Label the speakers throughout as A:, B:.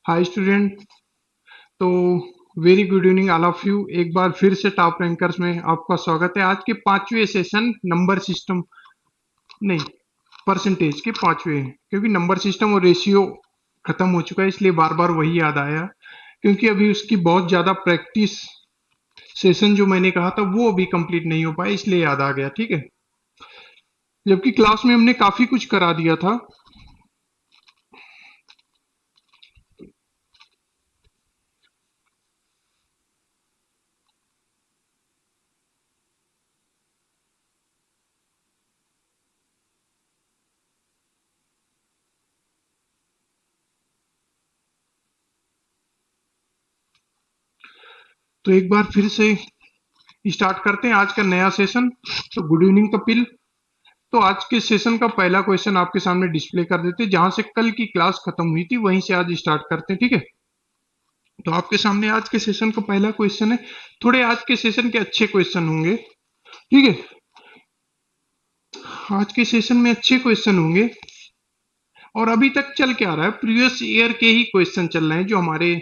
A: हाय student. तो very good evening all of you. एक बार फिर से टॉप रैंकर्स में आपका स्वागत है। आज के पांचवें सेशन नंबर सिस्टम नहीं, परसेंटेज के पांचवें हैं, क्योंकि नंबर सिस्टम और रेशियो खत्म हो चुका है इसलिए बार बार वही याद आया, क्योंकि अभी उसकी बहुत ज्यादा प्रैक्टिस सेशन जो मैंने कहा था वो अभी कंप्लीट नहीं हो पाया, इसलिए याद आ गया। ठीक है, जबकि क्लास में हमने काफी कुछ करा दिया था। तो एक बार फिर से स्टार्ट करते हैं आज का नया सेशन। तो गुड इवनिंग कपिल। तो आज के सेशन का पहला क्वेश्चन आपके सामने डिस्प्ले कर देते हैं, जहां से कल की क्लास खत्म हुई थी वहीं से आज स्टार्ट करते हैं। ठीक है, तो आपके सामने आज के सेशन का पहला क्वेश्चन है। थोड़े आज के सेशन के अच्छे क्वेश्चन होंगे। ठीक है, आज के सेशन में अच्छे क्वेश्चन होंगे। और अभी तक चल के आ रहा है, प्रीवियस ईयर के ही क्वेश्चन चल रहे हैं, जो हमारे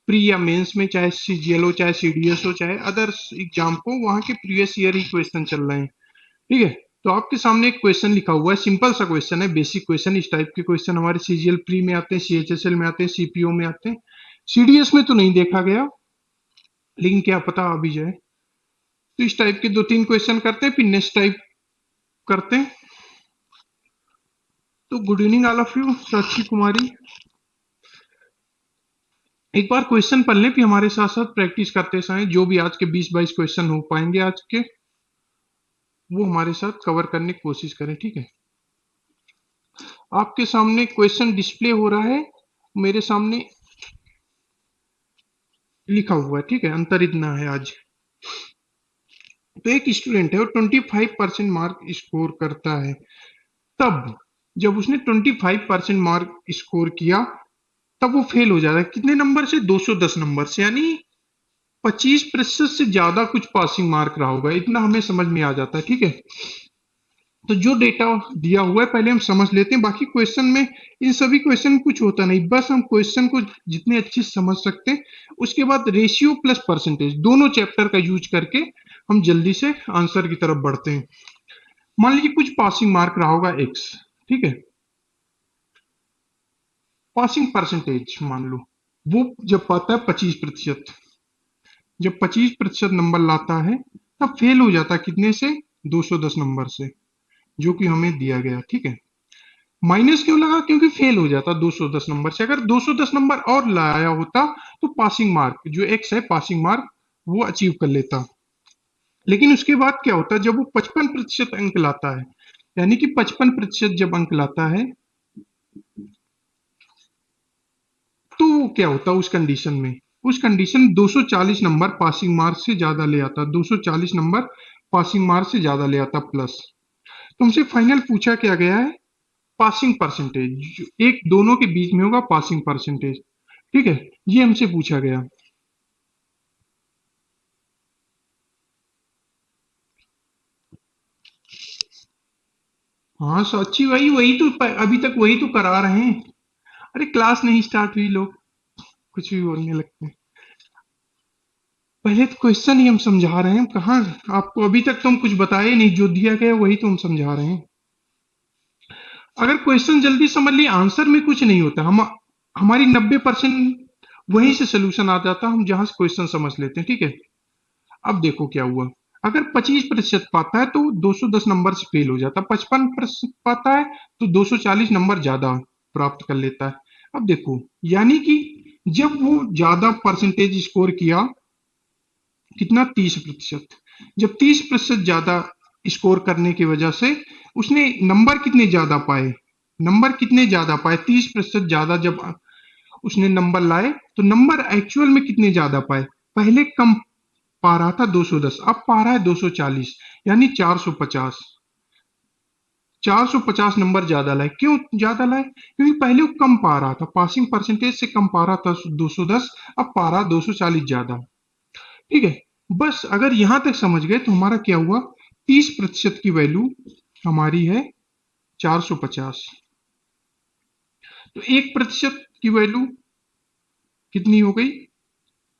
A: प्री या मेंस में, चाहे सीजीएल हो, चाहे सीडीएस हो, चाहे अदर्स एग्जाम को, वहां के प्रीवियस ईयर ही क्वेश्चन चल रहे हैं। ठीक है, तो आपके सामने एक क्वेश्चन लिखा हुआ है, सिंपल सा क्वेश्चन है, बेसिक क्वेश्चन। इस टाइप के क्वेश्चन हमारे सीजीएल प्री में आते हैं, सीएचएसएल में आते हैं, सीपीओ में आते हैं। सीडीएस में तो नहीं देखा गया, लेकिन क्या पता आ भी जाए। तो इस टाइप के दो तीन क्वेश्चन करते हैं, फिर नेक्स्ट टाइप करते हैं। तो good evening all of you. Sakshi Kumari, एक बार क्वेश्चन पढ़ लें, फिर हमारे साथ साथ प्रैक्टिस करते जाएं। जो भी आज के 20-22 क्वेश्चन हो पाएंगे आज के, वो हमारे साथ कवर करने की कोशिश करें। ठीक है, आपके सामने क्वेश्चन डिस्प्ले हो रहा है, मेरे सामने लिखा हुआ है। ठीक है, अंतर इतना है आज। तो एक स्टूडेंट है, वो 25% मार्क स्कोर करता है। तब जब उसने 25% मार्क स्कोर किया, तब वो फेल हो जाता है। कितने नंबर से? 210 नंबर से, यानी 25% से ज्यादा कुछ पासिंग मार्क रहा होगा, इतना हमें समझ में आ जाता है। ठीक है, तो जो डेटा दिया हुआ है पहले हम समझ लेते हैं। बाकी क्वेश्चन में, इन सभी क्वेश्चन में कुछ होता नहीं, बस हम क्वेश्चन को जितने अच्छे से समझ सकते हैं, उसके बाद रेशियो प्लस परसेंटेज दोनों चैप्टर का यूज करके हम जल्दी से आंसर की तरफ बढ़ते हैं। मान लीजिए कुछ पासिंग मार्क रहा होगा एक्स। ठीक है, पासिंग परसेंटेज मान लो, वो जब पाता है 25%, जब 25% नंबर लाता है, तब फेल हो जाता है कितने से? 210 नंबर से, जो कि हमें दिया गया। ठीक है, माइनस क्यों लगा? क्योंकि फेल हो जाता 210 नंबर से। अगर 210 नंबर और लाया होता तो पासिंग मार्क जो एक्स है, पासिंग मार्क वो अचीव कर लेता। लेकिन उसके बाद क्या होता है, जब वो 55% अंक लाता है, यानी कि 55% जब अंक लाता है, तो वो क्या होता है उस कंडीशन में? उस कंडीशन में 240 नंबर पासिंग मार्क से ज्यादा ले आता, 240 नंबर पासिंग मार्क से ज्यादा ले आता प्लस। तो हमसे फाइनल पूछा क्या गया है? पासिंग परसेंटेज, एक दोनों के बीच में होगा पासिंग परसेंटेज। ठीक है, ये हमसे पूछा गया। हाँ सच्ची, वही वही तो अभी तक वही तो करा रहे हैं। अरे क्लास नहीं स्टार्ट हुई, लोग कुछ भी बोलने लगते हैं। पहले तो क्वेश्चन ही हम समझा रहे हैं, कहाँ आपको अभी तक तो हम कुछ बताए नहीं, जो दिया गया वही तो हम समझा रहे हैं। अगर क्वेश्चन जल्दी समझ लिए, आंसर में कुछ नहीं होता। हम हमारी 90% वहीं से सोल्यूशन आ जाता, हम जहां से क्वेश्चन समझ लेते हैं। ठीक है, अब देखो क्या हुआ। अगर 25% पाता है तो 210 नंबर से फेल हो जाता, 55% पाता है तो 240 नंबर ज्यादा प्राप्त कर लेता है। अब देखो, यानी कि जब वो ज्यादा परसेंटेज स्कोर किया, कितना? 30%। जब 30% ज्यादा स्कोर करने की वजह से उसने नंबर कितने ज्यादा पाए? नंबर कितने ज्यादा पाए? 30% ज्यादा जब उसने नंबर लाए, तो नंबर एक्चुअल में कितने ज्यादा पाए? पहले कम पा रहा था 210, अब पा रहा है 240, यानी 450। 450 नंबर ज्यादा लाए। क्यों ज्यादा लाए? क्योंकि पहले वो कम पा रहा था, पासिंग परसेंटेज से कम पा रहा था 210, अब पा रहा 240 ज्यादा। ठीक है, बस अगर यहां तक समझ गए तो हमारा क्या हुआ? 30% की वैल्यू हमारी है 450, तो 1% की वैल्यू कितनी हो गई,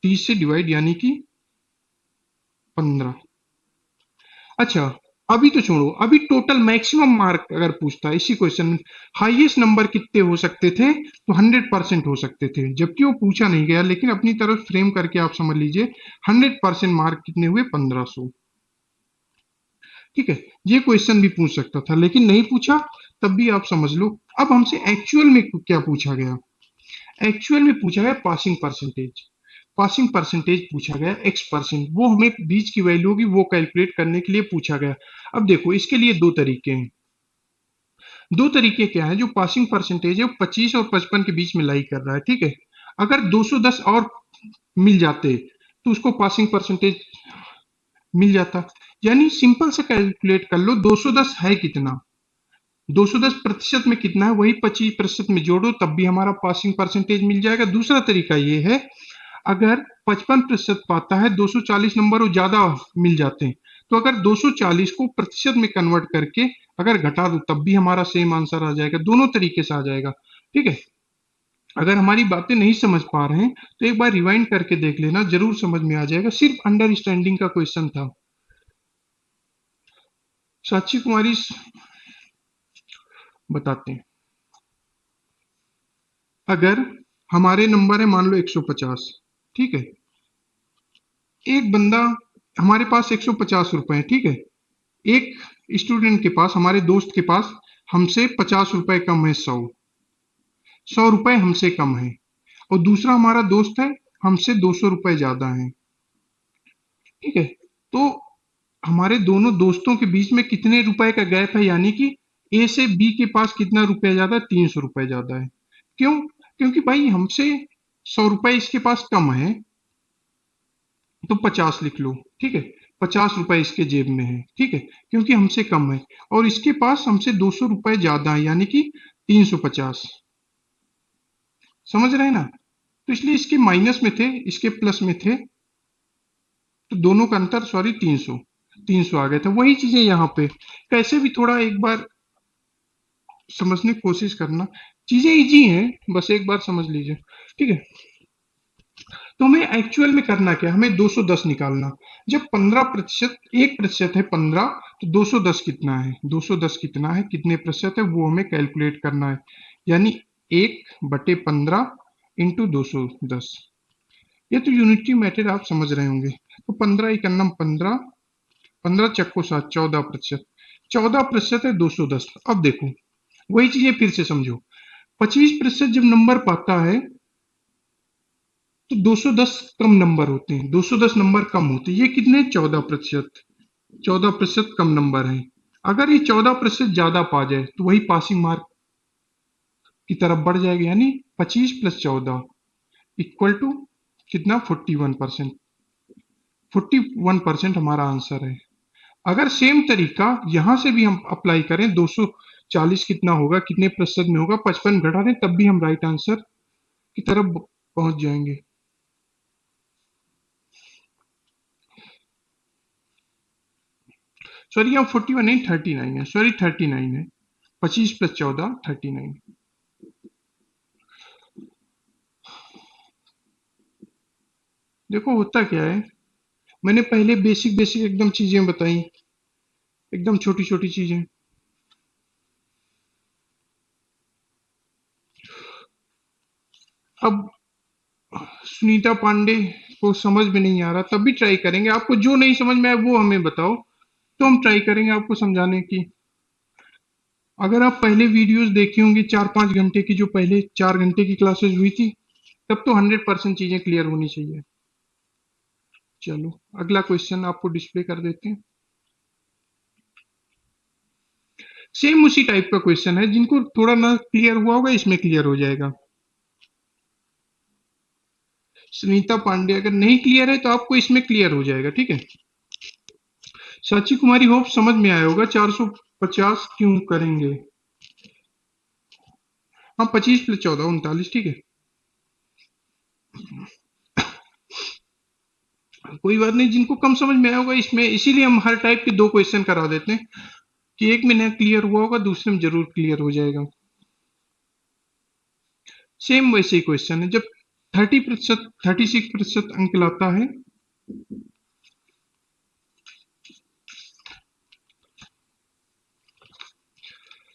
A: 30 से डिवाइड यानी कि 15। अच्छा, अभी तो छोड़ो, अभी टोटल मैक्सिमम मार्क अगर पूछता है इसी क्वेश्चन में, हाईएस्ट नंबर कितने हो सकते थे, तो 100% हो सकते थे, जबकि वो पूछा नहीं गया, लेकिन अपनी तरफ फ्रेम करके आप समझ लीजिए 100% मार्क कितने हुए, 1500। ठीक है, ये क्वेश्चन भी पूछ सकता था लेकिन नहीं पूछा, तब भी आप समझ लो। अब हमसे एक्चुअल में क्या पूछा गया, एक्चुअल में पूछा गया पासिंग परसेंटेज। पासिंग परसेंटेज पूछा गया x%, वो हमें बीच की वैल्यू होगी वो कैलकुलेट करने के लिए पूछा गया। अब देखो इसके लिए दो तरीके हैं। दो तरीके क्या है, जो पासिंग परसेंटेज है वो 25 और 55 के बीच में लाई कर रहा है। ठीक है, अगर 210 और मिल जाते तो उसको पासिंग परसेंटेज मिल जाता। यानी सिंपल से कैलकुलेट कर लो, 210 है कितना, 210% में कितना है, वही 25% में जोड़ो तब भी हमारा पासिंग परसेंटेज मिल जाएगा। दूसरा तरीका ये है, अगर 55% पाता है, 240 नंबर वो ज्यादा मिल जाते हैं, तो अगर 240 को प्रतिशत में कन्वर्ट करके अगर घटा दो तब भी हमारा सेम आंसर आ जाएगा। दोनों तरीके से आ जाएगा। ठीक है, अगर हमारी बातें नहीं समझ पा रहे हैं तो एक बार रिवाइंड करके देख लेना, जरूर समझ में आ जाएगा। सिर्फ अंडरस्टैंडिंग का क्वेश्चन था। साक्षी कुमारी बताते हैं, अगर हमारे नंबर है मान लो 150, ठीक है, एक बंदा, हमारे पास 150 रुपए है, ठीक है, एक स्टूडेंट के पास, हमारे दोस्त के पास हमसे 50 रुपए कम है, 100 रुपए हमसे कम है, और दूसरा हमारा दोस्त है हमसे 200 रुपए ज्यादा है। ठीक है, तो हमारे दोनों दोस्तों के बीच में कितने रुपए का गैप है, यानी कि ए से बी के पास कितना रुपया ज्यादा है, 300 रुपए ज्यादा है। क्यों, क्योंकि भाई हमसे 100 रुपए इसके पास कम है, तो 50 लिख लो। ठीक है, 50 रुपए इसके जेब में है, ठीक है, क्योंकि हमसे कम है, और इसके पास हमसे 200 रुपए ज्यादा है, यानी कि 350। समझ रहे हैं ना, तो इसलिए इसके माइनस में थे, इसके प्लस में थे, तो दोनों का अंतर, सॉरी, 300, 300 आ गया था। वही चीजें यहाँ पे, कैसे भी थोड़ा एक बार समझने की कोशिश करना, चीजें इजी हैं, बस एक बार समझ लीजिए। ठीक है, तो हमें एक्चुअल में करना क्या, हमें 210 निकालना। जब 15%, 1% है 15, तो 210 कितना है, 210 कितना है, कितने प्रतिशत है, वो हमें कैलकुलेट करना है। यानी 1/15 इंटू 210। ये तो यूनिटी मेथड आप समझ रहे होंगे। तो 15 इकन्नम 15, 15 चक्को 7, 14%। 14% है 210। अब देखो वही चीजें फिर से समझो, 25% जब नंबर पाता है तो 210 कम नंबर होते हैं, 210 नंबर कम होते हैं। ये कितने, 14%, 14% कम नंबर है। अगर ये 14% ज्यादा पा जाए तो वही पासिंग मार्क की तरफ बढ़ जाएगा, यानी 25 + 14 इक्वल टू कितना, 41%। 41% हमारा आंसर है। अगर सेम तरीका यहां से भी हम अप्लाई करें, 240 कितना होगा, कितने प्रतिशत में होगा, 55 घटा दें तब भी हम राइट आंसर की तरफ पहुंच जाएंगे। सॉरी, यहाँ 41 नहीं, 39 है, सॉरी 39 है, 25 + 14 39। देखो होता क्या है, मैंने पहले बेसिक बेसिक एकदम चीजें बताई, एकदम छोटी छोटी चीजें। अब सुनीता पांडे को समझ में नहीं आ रहा, तब भी ट्राई करेंगे। आपको जो नहीं समझ में आए वो हमें बताओ, तो हम ट्राई करेंगे आपको समझाने की। अगर आप पहले वीडियोस देखे होंगे 4-5 घंटे की, जो पहले 4 घंटे की क्लासेस हुई थी, तब तो 100% चीजें क्लियर होनी चाहिए। चलो अगला क्वेश्चन आपको डिस्प्ले कर देते हैं। सेम उसी टाइप का क्वेश्चन है, जिनको थोड़ा ना क्लियर हुआ होगा इसमें क्लियर हो जाएगा। सुनीता पांडे अगर नहीं क्लियर है तो आपको इसमें क्लियर हो जाएगा। ठीक है, साची कुमारी होप समझ में आया होगा। 450 क्यों करेंगे, हाँ 25 + 14 39। ठीक है, कोई बात नहीं, जिनको कम समझ में आया होगा इसमें, इसीलिए हम हर टाइप के 2 क्वेश्चन करा देते हैं, कि एक में ना क्लियर हुआ होगा दूसरे में जरूर क्लियर हो जाएगा। सेम वैसे ही क्वेश्चन है, जब 30%, 36% अंक लाता है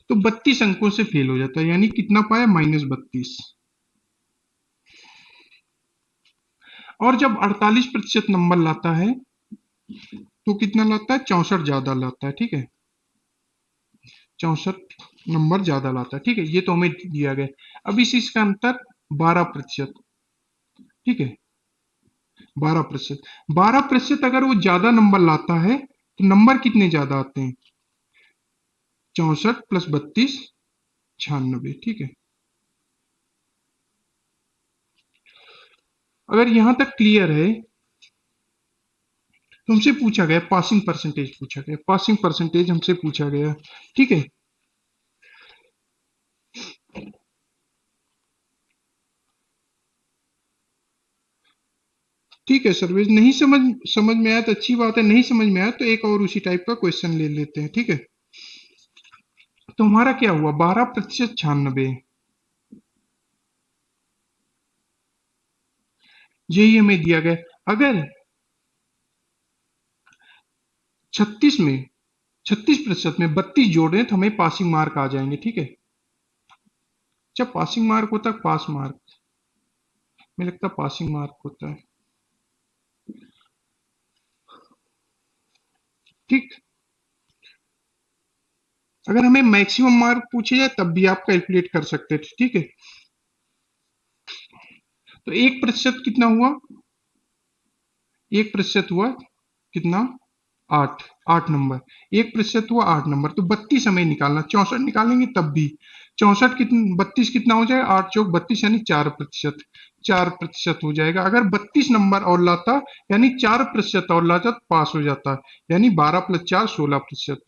A: तो 32 अंकों से फेल हो जाता है, यानी कितना पाया, -32। और जब 48% नंबर लाता है तो कितना लाता है, 64 ज्यादा लाता है, ठीक है, 64 नंबर ज्यादा लाता है, ठीक है, ये तो हमें दिया गया। अब इस इसका अंतर 12%, ठीक है, 12%, 12% अगर वो ज्यादा नंबर लाता है तो नंबर कितने ज्यादा आते हैं, 64 प्लस 32, 96, ठीक है। अगर यहां तक क्लियर है, तो हमसे पूछा गया पासिंग परसेंटेज, पूछा गया पासिंग परसेंटेज हमसे पूछा गया, ठीक है। ठीक है सर्वेश, नहीं समझ समझ में आया तो अच्छी बात है, नहीं समझ में आया तो एक और उसी टाइप का क्वेश्चन ले लेते हैं, ठीक है। तो हमारा क्या हुआ, 12% 96, यही हमें दिया गया। अगर 36 में 36% में 32 जोड़ रहे हैं तो हमें पासिंग मार्क आ जाएंगे, ठीक है। जब पासिंग मार्क होता है, पास मार्क में लगता है पासिंग मार्क होता है, ठीक। अगर हमें मैक्सिमम मार्क पूछे जाए तब भी आप कैलकुलेट कर सकते थे, ठीक है। तो 1% कितना हुआ, 1% हुआ कितना, 8, 8 नंबर, 1% हुआ 8 नंबर, तो 32 हमें निकालना, 64 निकालेंगे तब भी 64 कितना, 32 कितना हो जाएगा, 8 चौक 32, यानी 4%, 4% हो जाएगा। अगर 32 नंबर और लाता, यानी 4% और लाता तो पास हो जाता, यानी 12 प्लस 4 16%।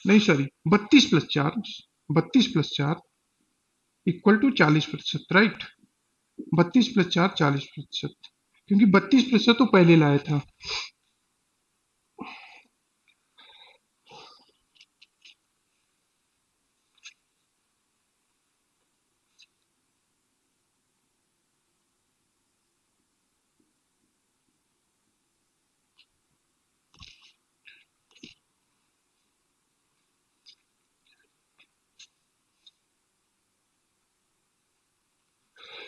A: नहीं sorry, 32 plus 4, 32 plus 4 equal to 40%, right. 32 plus 4 40%, क्योंकि 32% तो पहले लाया था।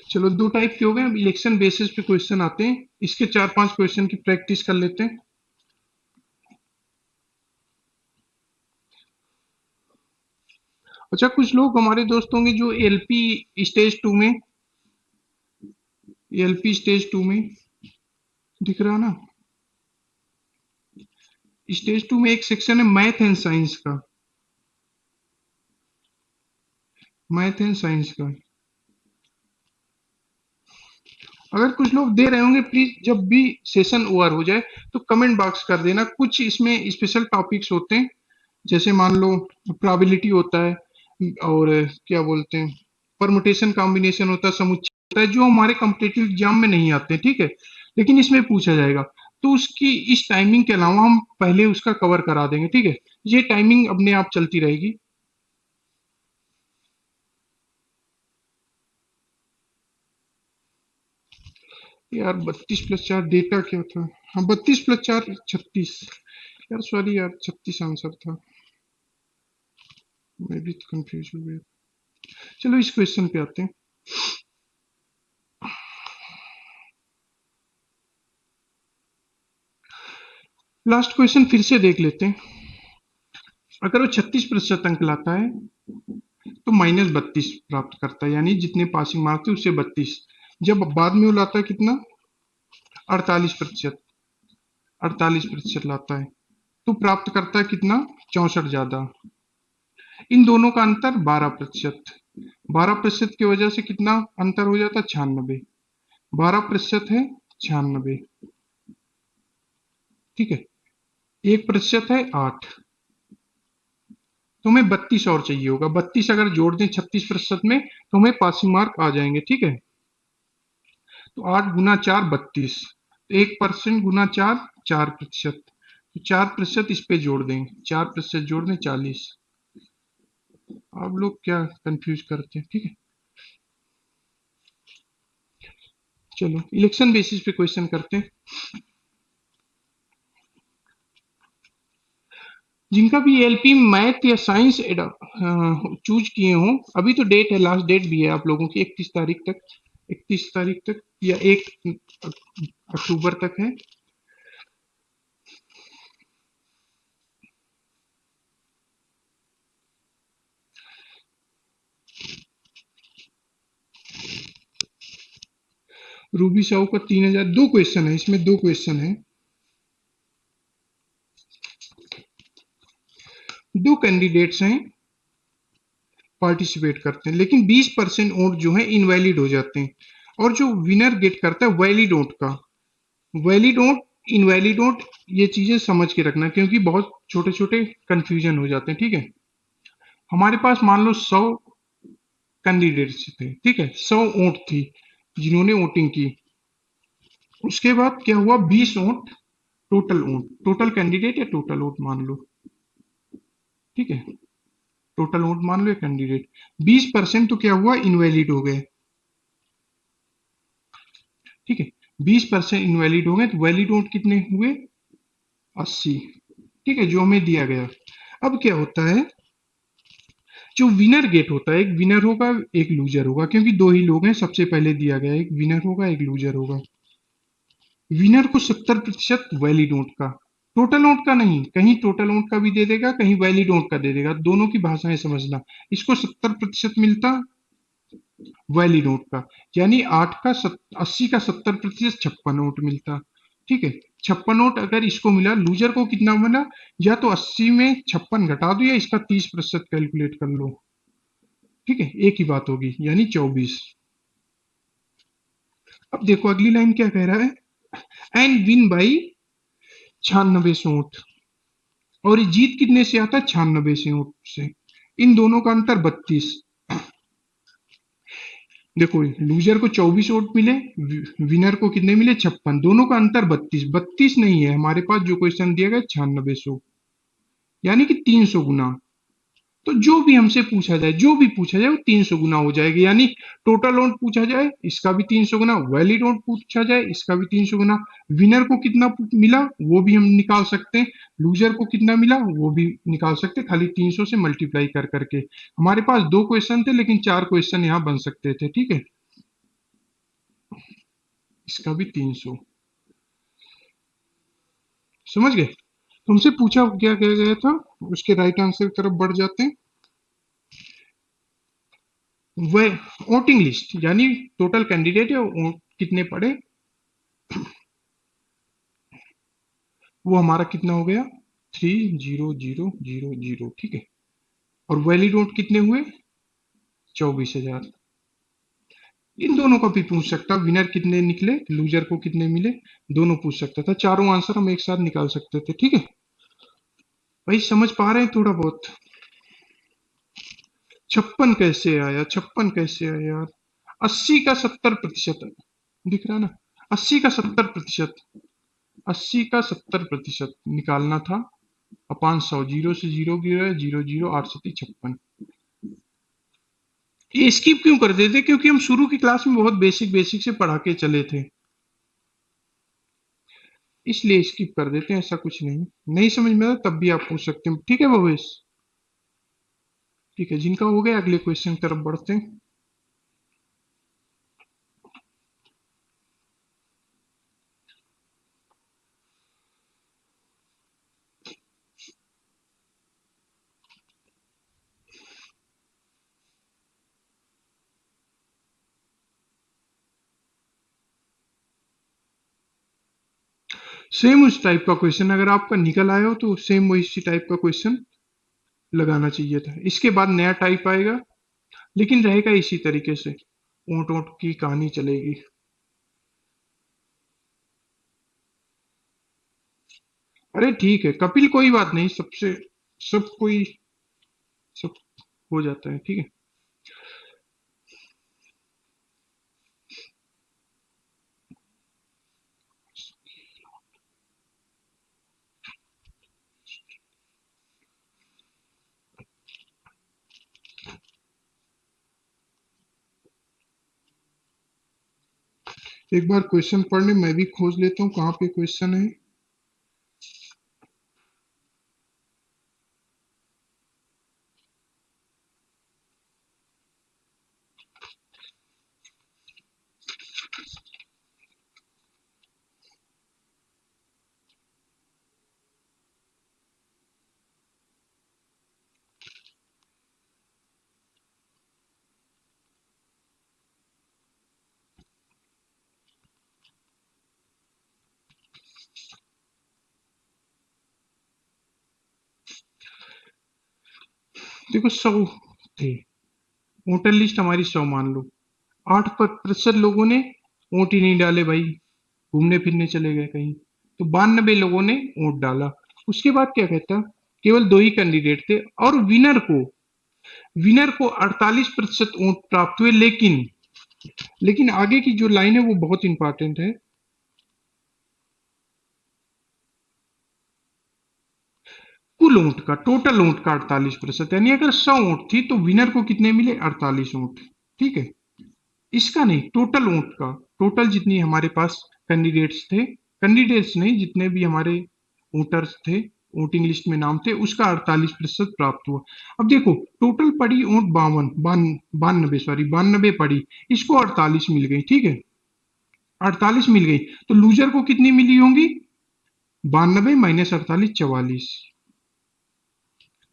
A: चलो दो टाइप के हो गए, अब इलेक्शन बेसिस पे क्वेश्चन आते हैं, इसके 4-5 क्वेश्चन की प्रैक्टिस कर लेते हैं। अच्छा, कुछ लोग हमारे दोस्त होंगे जो एलपी स्टेज 2 में, एलपी स्टेज 2 में दिख रहा ना, स्टेज 2 में एक सेक्शन है मैथ एंड साइंस का, मैथ एंड साइंस का। अगर कुछ लोग दे रहे होंगे, प्लीज जब भी सेशन ओवर हो जाए तो कमेंट बॉक्स कर देना। कुछ इसमें स्पेशल टॉपिक्स होते हैं, जैसे मान लो प्रोबेबिलिटी होता है, और क्या बोलते हैं, परमुटेशन कॉम्बिनेशन होता है, समुच्चय होता है, जो हमारे कॉम्पिटिटिव एग्जाम में नहीं आते, ठीक है, लेकिन इसमें पूछा जाएगा। तो उसकी इस टाइमिंग के अलावा हम पहले उसका कवर करा देंगे, ठीक है। ये टाइमिंग अपने आप चलती रहेगी। यार 32 प्लस 4 डेटा क्या था, हाँ 32 प्लस 4 36, यार सॉरी यार 36 आंसर था, मैं भी तो कंफ्यूज हो गया। चलो इस क्वेश्चन पे आते हैं। लास्ट क्वेश्चन फिर से देख लेते हैं। अगर वो 36% अंक लाता है तो -32 प्राप्त करता है, यानी जितने पासिंग मार्क्स थे उससे 32। जब बाद में वो लाता है कितना, 48%, 48% लाता है तो प्राप्त करता है कितना, 64 ज्यादा। इन दोनों का अंतर 12%, 12% की वजह से कितना अंतर हो जाता है, 96, 12% है 96, ठीक है। 1% है 8, तो हमें 32 और चाहिए होगा, 32 अगर जोड़ दें 36% में तो हमें पासिंग मार्क आ जाएंगे, ठीक है। तो 8 गुना 4 32, 1% गुना 4 4%, तो 4% इस पे जोड़ दें, 4% जोड़ दें 40। आप लोग क्या कंफ्यूज करते हैं, ठीक है। चलो इलेक्शन बेसिस पे क्वेश्चन करते हैं। जिनका भी एलपी मैथ या साइंस चूज किए हों, अभी तो डेट है, लास्ट डेट भी है आप लोगों की 31 तारीख तक, 31 तारीख तक या 1 अक्टूबर तक है। रूबी साहू का 3000, दो क्वेश्चन है इसमें, दो क्वेश्चन है, दो कैंडिडेट्स हैं पार्टिसिपेट करते हैं, लेकिन 20% वोट जो है इनवैलिड हो जाते हैं, और जो विनर गेट करता है वैलिड वोट का, वैलिड वोट, इनवैलिड वोट, ये चीजें समझ के रखना क्योंकि बहुत छोटे छोटे कंफ्यूजन हो जाते हैं, ठीक है। हमारे पास मान लो 100 कैंडिडेट्स थे, ठीक है, 100 वोट थी जिन्होंने वोटिंग की। उसके बाद क्या हुआ, 20 vote total vote, total candidate या टोटल वोट मान लो, ठीक है, टोटल वोट मान लो या कैंडिडेट, 20% तो क्या हुआ, इनवैलिड हो गए, ठीक है। 20% इनवैलिड हो गए तो वैलिड वोट कितने हुए, 80, ठीक है, जो हमें दिया गया। अब क्या होता है, जो विनर गेट होता है, एक विनर होगा एक लूजर होगा, क्योंकि दो ही लोग हैं, सबसे पहले दिया गया, एक विनर होगा एक लूजर होगा। विनर को 70% वैलिड नोट का, टोटल नोट का नहीं, कहीं टोटल नोट का भी दे देगा, कहीं वैलिड नोट का दे देगा, दोनों की भाषाएं समझना। इसको 70% मिलता वैलिड नोट का, यानी 80 का 70% 56 नोट मिलता, ठीक है। 56 नोट अगर इसको मिला, लूजर को कितना मिला, या तो 80 में 56 घटा दो या इसका 30% कैलकुलेट कर लो, ठीक है, एक ही बात होगी, यानी 24। अब देखो अगली लाइन क्या कह रहा है, एंड विन बाई 96 से ऊंट, और ये जीत कितने से आता है, 96 से ऊंट से, इन दोनों का अंतर 32। देखो लूजर को 24 वोट मिले, विनर को कितने मिले, 56, दोनों का अंतर 32, 32 नहीं है हमारे पास, जो क्वेश्चन दिया गया 9600, यानी कि 300 गुना। तो जो भी हमसे पूछा जाए, जो भी पूछा जाए वो 300 गुना हो जाएगा, यानी टोटल वोट पूछा जाए इसका भी 300 गुना, वैलिड वोट पूछा जाए इसका भी 300 गुना, विनर को कितना मिला वो भी हम निकाल सकते हैं, लूजर को कितना मिला वो भी निकाल सकते हैं, खाली 300 से मल्टीप्लाई कर करके। हमारे पास दो क्वेश्चन थे लेकिन चार क्वेश्चन यहाँ बन सकते थे, ठीक है, इसका भी 300, समझ गए। तुमसे पूछा क्या क्या गया था, उसके राइट आंसर की तरफ बढ़ जाते हैं। वह वोटिंग लिस्ट, यानी टोटल कैंडिडेट है कितने पड़े, वो हमारा कितना हो गया, 30000, ठीक है। और वैलिड वोट कितने हुए, 24,000। इन दोनों का भी पूछ सकता, विनर कितने निकले, लूजर को कितने मिले, दोनों पूछ सकता था, चारों आंसर हम एक साथ निकाल सकते थे, ठीक है। भाई समझ पा रहे हैं थोड़ा बहुत। 56 कैसे आया, 56 कैसे आया यार, 80 का 70%, दिख रहा ना, 80 का 70%, 80 का 70% निकालना था, अपान 100, जीरो से जीरो गिरा, 0, 0, 8 7 56। ये स्किप क्यों कर देते, क्योंकि हम शुरू की क्लास में बहुत बेसिक बेसिक से पढ़ा के चले थे, इसलिए स्किप कर देते हैं, ऐसा कुछ नहीं, नहीं समझ में आता तब भी आप पूछ सकते हैं, ठीक है भवेश, ठीक है। जिनका हो गया अगले क्वेश्चन की तरफ बढ़ते हैं। सेम उस टाइप का क्वेश्चन अगर आपका निकल आया हो तो सेम वही टाइप का क्वेश्चन लगाना चाहिए था, इसके बाद नया टाइप आएगा, लेकिन रहेगा इसी तरीके से, ऊंट ऊंट की कहानी चलेगी। अरे ठीक है कपिल, कोई बात नहीं, सबसे सब कोई सब हो जाता है, ठीक है। एक बार क्वेश्चन पढ़ ले, मैं भी खोज लेता हूँ कहाँ पे क्वेश्चन है। देखो 100 थे, वोटर लिस्ट हमारी 100 मान लो, 8% लोगों ने वोट ही नहीं डाले भाई, घूमने फिरने चले गए कहीं। तो 92 लोगों ने वोट डाला। उसके बाद क्या कहता, केवल 2 ही कैंडिडेट थे और विनर को 48% वोट प्राप्त हुए, लेकिन आगे की जो लाइन है वो बहुत इंपॉर्टेंट है। कुल वोट का, टोटल वोट का 48%, यानी अगर 100 वोट थी तो विनर को कितने मिले, 48 वोट। ठीक है, इसका नहीं, टोटल वोट का, टोटल जितनी हमारे पास कैंडिडेट्स नहीं, जितने भी हमारे वोटर्स थे, वोटिंग लिस्ट में नाम थे, उसका 48% प्राप्त हुआ। अब देखो, टोटल पड़ी वोट 92, सॉरी 92 पड़ी, इसको 48 मिल गई। ठीक है, 48 मिल गई, तो लूजर को कितनी मिली होंगी, 92 माइनस 48, 44।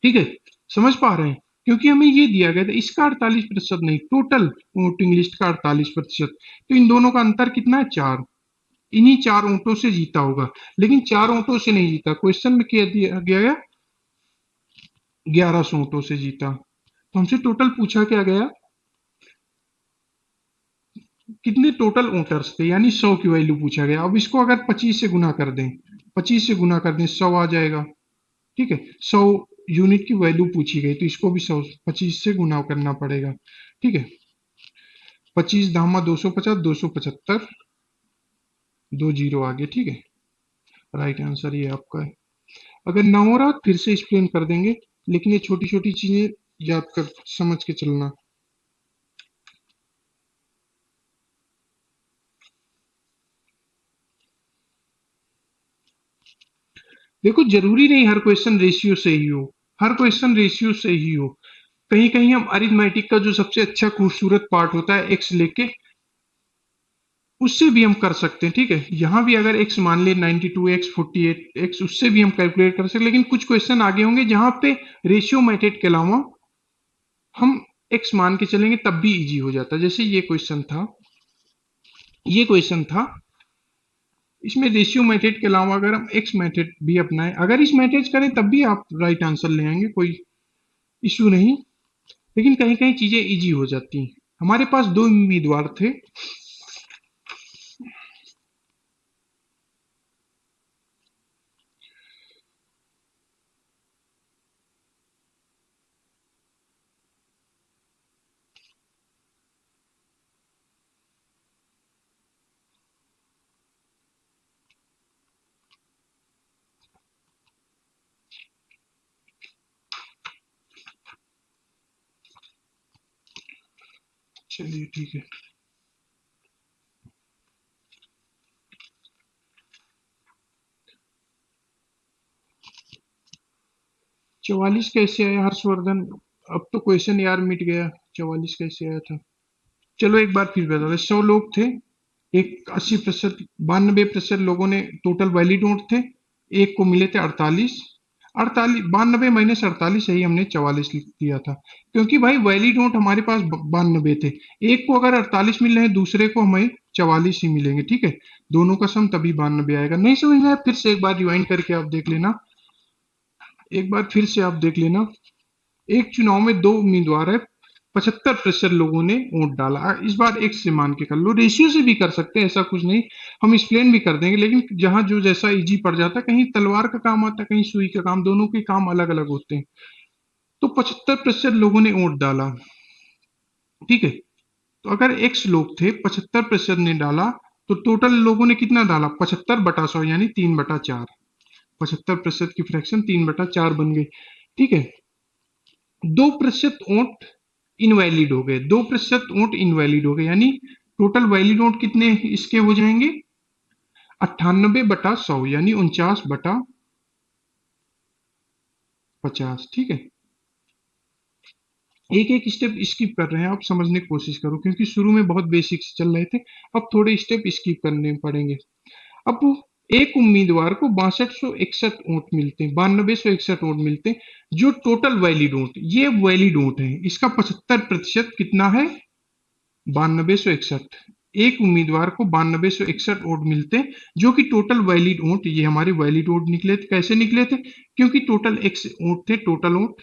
A: ठीक है, समझ पा रहे हैं, क्योंकि हमें ये दिया गया था इसका 48% नहीं, टोटल वोटिंग लिस्ट का 48%, तो इन दोनों का अंतर कितना है, 4। इन्हीं 4 वोटों से जीता होगा, लेकिन 4 वोटों से नहीं जीता, क्वेश्चन में क्या दिया गया, 1100 वोटों से जीता। तो हमसे टोटल पूछा क्या गया, कितने टोटल वोटर्स थे, यानी 100 की वैल्यू पूछा गया। अब इसको अगर 25 से गुना कर दें, 25 से गुना कर दें, 100 आ जाएगा। ठीक है, 100 यूनिट की वैल्यू पूछी गई, तो इसको भी 100 25 से गुना करना पड़ेगा। ठीक है, 25 धामा 250, 275, 2 जीरो आगे। ठीक है, राइट आंसर ये आपका है। अगर ना हो रहा फिर से एक्सप्लेन कर देंगे, लेकिन ये छोटी छोटी चीजें याद कर समझ के चलना। देखो, जरूरी नहीं हर क्वेश्चन रेशियो से ही हो, हर क्वेश्चन रेशियो से ही हो। कहीं कहीं हम अरिथमेटिक का जो सबसे अच्छा खूबसूरत पार्ट होता है एक्स लेके, उससे भी हम कर सकते हैं। ठीक है, यहाँ भी अगर एक्स मान ले 92x, 48x, उससे भी हम कैलकुलेट कर सकते हैं, लेकिन कुछ क्वेश्चन आगे होंगे जहां पे रेशियो मेथड के अलावा हम एक्स मान के चलेंगे, तब भी इजी हो जाता है। जैसे ये क्वेश्चन था, इसमें रेशियो मेथड के अलावा अगर हम एक्स मेथड भी अपनाएं, अगर इस मेथड करें तब भी आप राइट आंसर ले आएंगे, कोई इश्यू नहीं। लेकिन कहीं कहीं चीजें इजी हो जाती हैं। हमारे पास 2 उम्मीदवार थे, चलिए ठीक है। 44 कैसे आया हर्षवर्धन, अब तो क्वेश्चन यार मिट गया, 44 कैसे आया था। चलो एक बार फिर बता दे, 100 लोग थे, एक 80%, 92% लोगों ने टोटल वैलिड वोट थे, एक को मिले थे 48, 92 माइनस 48 है ही, हमने 44 लिख दिया था, क्योंकि भाई वैलिड वोट हमारे पास 92 थे, एक को अगर 48 मिल रहे हैं, दूसरे को हमें 44 ही मिलेंगे। ठीक है, दोनों का सम तभी 92 आएगा। नहीं समझ में आया, फिर से एक बार रिवाइंड करके आप देख लेना, एक बार फिर से आप देख लेना। एक चुनाव में 2 उम्मीदवार है, 75% लोगों ने वोट डाला। इस बार एक से मान के कर लो, रेशियो से भी कर सकते हैं, ऐसा कुछ नहीं, हम एक्सप्लेन भी कर देंगे, लेकिन जहां जो जैसा इजी पड़ जाता है, कहीं तलवार का काम आता है, कहीं सुई का काम, दोनों के काम अलग अलग होते हैं। तो 75% लोगों ने वोट डाला। ठीक है, तो अगर एक्स लोग थे, 75% ने डाला, तो टोटल लोगों ने कितना डाला, 75/100, यानी 3/4। 75% की फ्रैक्शन 3/4 बन गई। ठीक है, 2% वोट इनवैलिड हो गए, 2% वोट इनवैलिड हो गए, यानी टोटल वैलिड वोट कितने इसके हो जाएंगे? 98/100 यानी 49/50। ठीक है, एक एक स्टेप स्किप कर रहे हैं, आप समझने की कोशिश करो, क्योंकि शुरू में बहुत बेसिक से चल रहे थे, अब थोड़े स्टेप स्किप करने पड़ेंगे। अब एक उम्मीदवार को 6261 वोट मिलते हैं, 9261 वोट मिलते हैं, जो टोटल वैलिड वोट, ये वैलिड वोट है, इसका 75% कितना है? 9261। एक उम्मीदवार को 9261 वोट मिलते हैं, जो कि टोटल वैलिड वोट, ये हमारे वैलिड वोट निकले थे। कैसे निकले थे? क्योंकि टोटल एक्स वोट थे, टोटल वोट,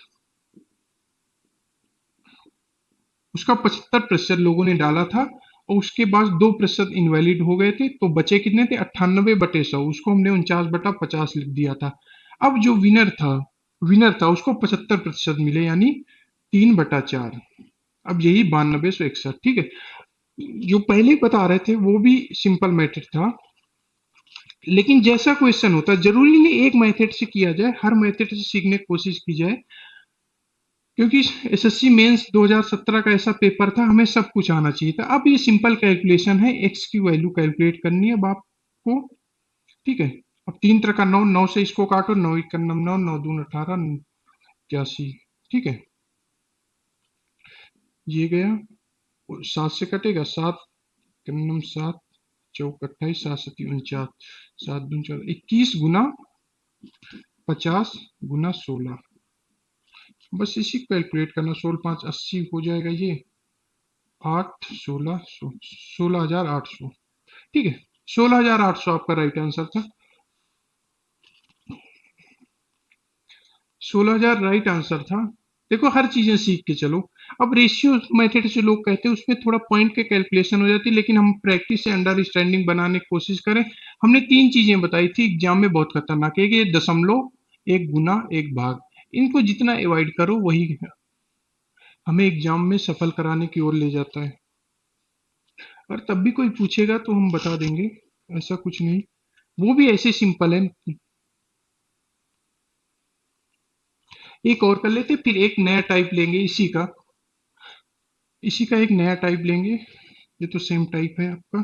A: उसका 75% लोगों ने डाला था, और उसके बाद 2% इनवैलिड हो गए थे, तो बचे कितने थे? 98/100, उसको हमने 49/50 लिख दिया था। अब जो विनर था उसको 75% मिले, यानी 3/4। अब यही 9261। ठीक है, जो पहले बता रहे थे वो भी सिंपल मेथड था, लेकिन जैसा क्वेश्चन होता है, जरूरी नहीं एक मेथड से किया जाए, हर मेथड से सीखने की कोशिश की जाए, क्योंकि एसएससी मेंस 2017 का ऐसा पेपर था, हमें सब कुछ आना चाहिए था। अब ये सिंपल कैलकुलेशन है, एक्स की वैल्यू कैलकुलेट करनी है अब आपको। ठीक है, अब 3 तरह का 9, 9 से इसको काटो, 9 1 9, 9 9 2 18 81। ठीक है, ये गया, 7 से कटेगा, 7 7 चौक 28, 7 7 49, 7 दून 14, 21 गुना 50 गुना 16, बस इसी को कैलकुलेट करना। 16 5 80 हो जाएगा, ये 8 16 16,800। ठीक है, 16,800 आपका राइट आंसर था। 16,000 राइट आंसर था। देखो, हर चीजें सीख के चलो। अब रेशियो मेथड से लोग कहते हैं उसमें थोड़ा पॉइंट के कैलकुलेशन हो जाती है, लेकिन हम प्रैक्टिस से अंडरस्टैंडिंग बनाने की कोशिश करें। हमने 3 चीजें बताई थी, एग्जाम में बहुत खतरनाक है, एक दशमलव, एक गुना, एक भाग। इनको जितना अवॉइड करो वही हमें एग्जाम में सफल कराने की ओर ले जाता है। और तब भी कोई पूछेगा तो हम बता देंगे, ऐसा कुछ नहीं, वो भी ऐसे सिंपल है। एक और कर लेते, फिर एक नया टाइप लेंगे इसी का एक नया टाइप लेंगे। ये तो सेम टाइप है आपका।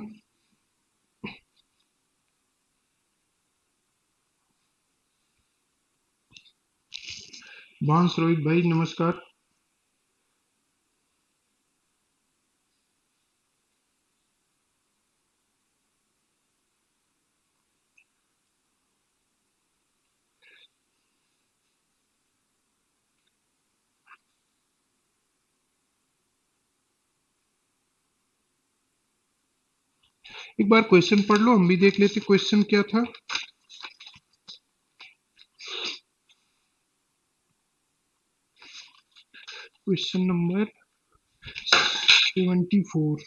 A: बांस रोहित भाई नमस्कार। एक बार क्वेश्चन पढ़ लो, हम भी देख लेते क्वेश्चन क्या था। Question number 74।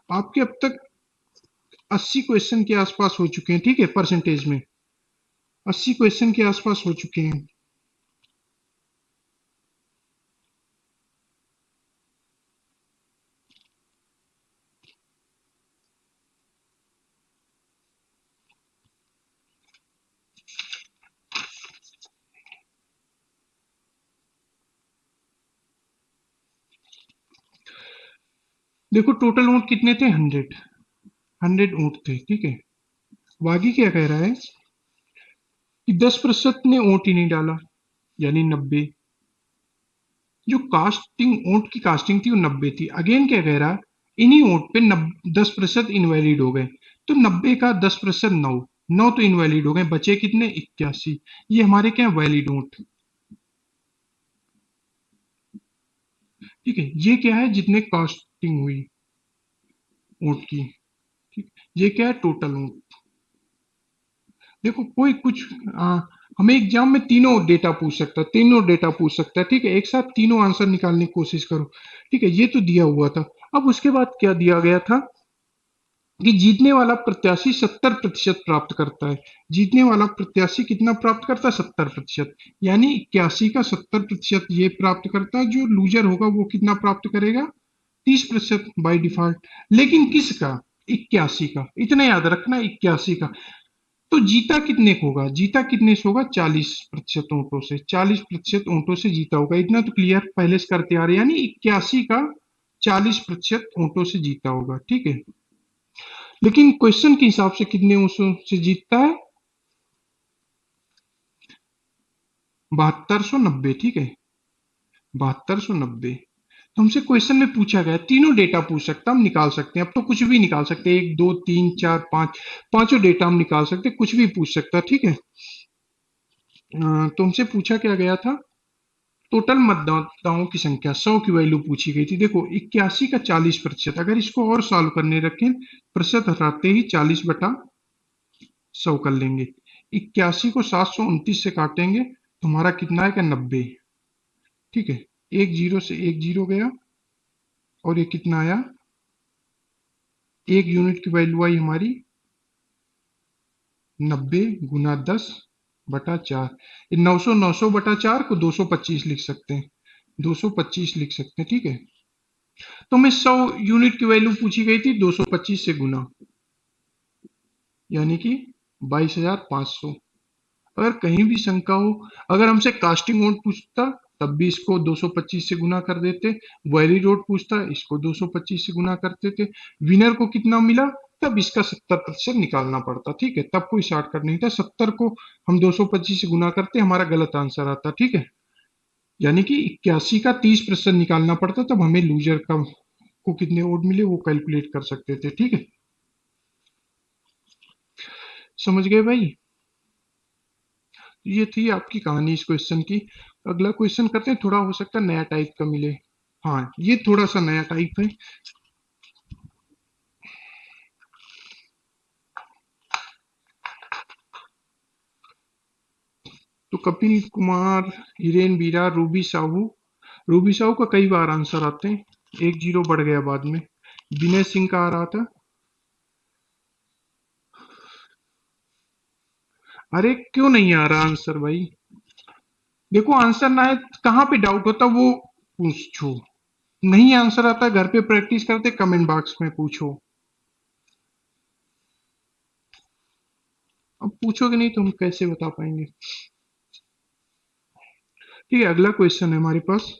A: आपके अब तक 80 क्वेश्चन के आसपास हो चुके हैं। ठीक है, परसेंटेज में 80 क्वेश्चन के आसपास हो चुके हैं। देखो, टोटल वोट कितने थे? 100 वोट थे। ठीक है, बागी क्या कह रहा है कि 10% ने वोट ही नहीं डाला, यानी 90। जो कास्टिंग वोट की कास्टिंग थी वो 90 थी। अगेन क्या कह रहा है, इन्हीं वोट पे 10% इनवैलिड हो गए, तो 90 का 10% 9, 9 तो इनवैलिड हो गए, बचे कितने? 81। ये हमारे क्या वैलिड वोट। ठीक है, ये क्या है? जितने कास्टिंग हुई वोट की। ठीक, ये क्या है? Total vote. देखो, कोई कुछ हमें एग्जाम में तीनों डेटा पूछ सकता है, तीनों डेटा पूछ सकता है। ठीक है, एक साथ तीनों आंसर निकालने की कोशिश करो। ठीक है, ये तो दिया हुआ था। अब उसके बाद क्या दिया गया था कि जीतने वाला प्रत्याशी 70% प्राप्त करता है। जीतने वाला प्रत्याशी कितना प्राप्त करता है? 70%, यानी 81 का 70% ये प्राप्त करता है। जो लूजर होगा वो कितना प्राप्त करेगा? 30% बाई डिफॉल्ट। लेकिन किसका? 81 का। इतना याद रखना, 81 का। तो जीता कितने को होगा? जीता कितने से होगा? 40% वोटों से। 40% वोटों से जीता होगा, इतना तो क्लियर पहले से करते आ रहे हैं। यानी 81 का 40% वोटों से जीता होगा, ठीक है। लेकिन क्वेश्चन के हिसाब से कितने वोटों से जीतता है? 7290, ठीक है, 7290। तो हमसे क्वेश्चन में पूछा गया, तीनों डेटा पूछ सकता, हम निकाल सकते हैं, अब तो कुछ भी निकाल सकते हैं, 1 2 3 4 5, पांचों डेटा हम निकाल सकते हैं, कुछ भी पूछ सकता है, ठीक है। तो हमसे पूछा क्या गया था, टोटल मतदाताओं की संख्या 100 की वैल्यू पूछी गई थी। देखो 81 का 40%, अगर इसको और सॉल्व करने रखें, प्रतिशत हटाते ही 40/100 कर लेंगे। 81 को 729 से काटेंगे तो हमारा कितना आएगा, 90, ठीक है। एक जीरो से एक जीरो गया, और ये कितना आया, 1 यूनिट की वैल्यू आई हमारी 90 गुना 10/4। 900 को 225 लिख सकते हैं, 225 लिख सकते हैं, ठीक है। तो हमें 100 यूनिट की वैल्यू पूछी गई थी, 225 से गुना, यानी कि 22,500। अगर कहीं भी शंका हो, अगर हमसे कास्टिंग वोट पूछता तब भी इसको 225 से गुना कर देते, वैली रोड पूछता इसको 225 से गुना करते थे, विनर को कितना मिला तब इसका 70% निकालना पड़ता, ठीक है। तब कोई शॉर्टकट नहीं था, 70 को हम 225 से गुना करते, हमारा गलत आंसर आता, ठीक है। यानी कि 81 का 30% निकालना पड़ता, तब हमें लूजर का को कितने वोट मिले वो कैलकुलेट कर सकते थे, ठीक है। समझ गए भाई? ये थी आपकी कहानी इस क्वेश्चन की। अगला क्वेश्चन करते हैं, थोड़ा हो सकता है नया टाइप का मिले। हाँ, ये थोड़ा सा नया टाइप है। तो कपिल कुमार, हिरेन बीरा, रूबी साहू का कई बार आंसर आते हैं, 1-0 बढ़ गया बाद में। विनय सिंह का आ रहा था। अरे क्यों नहीं आ रहा आंसर भाई? देखो आंसर ना है, कहाँ पे डाउट होता वो पूछो, नहीं आंसर आता घर पे प्रैक्टिस करते, कमेंट बॉक्स में पूछो। अब पूछोगे नहीं तो हम कैसे बता पाएंगे? ठीक है, अगला क्वेश्चन है हमारे पास,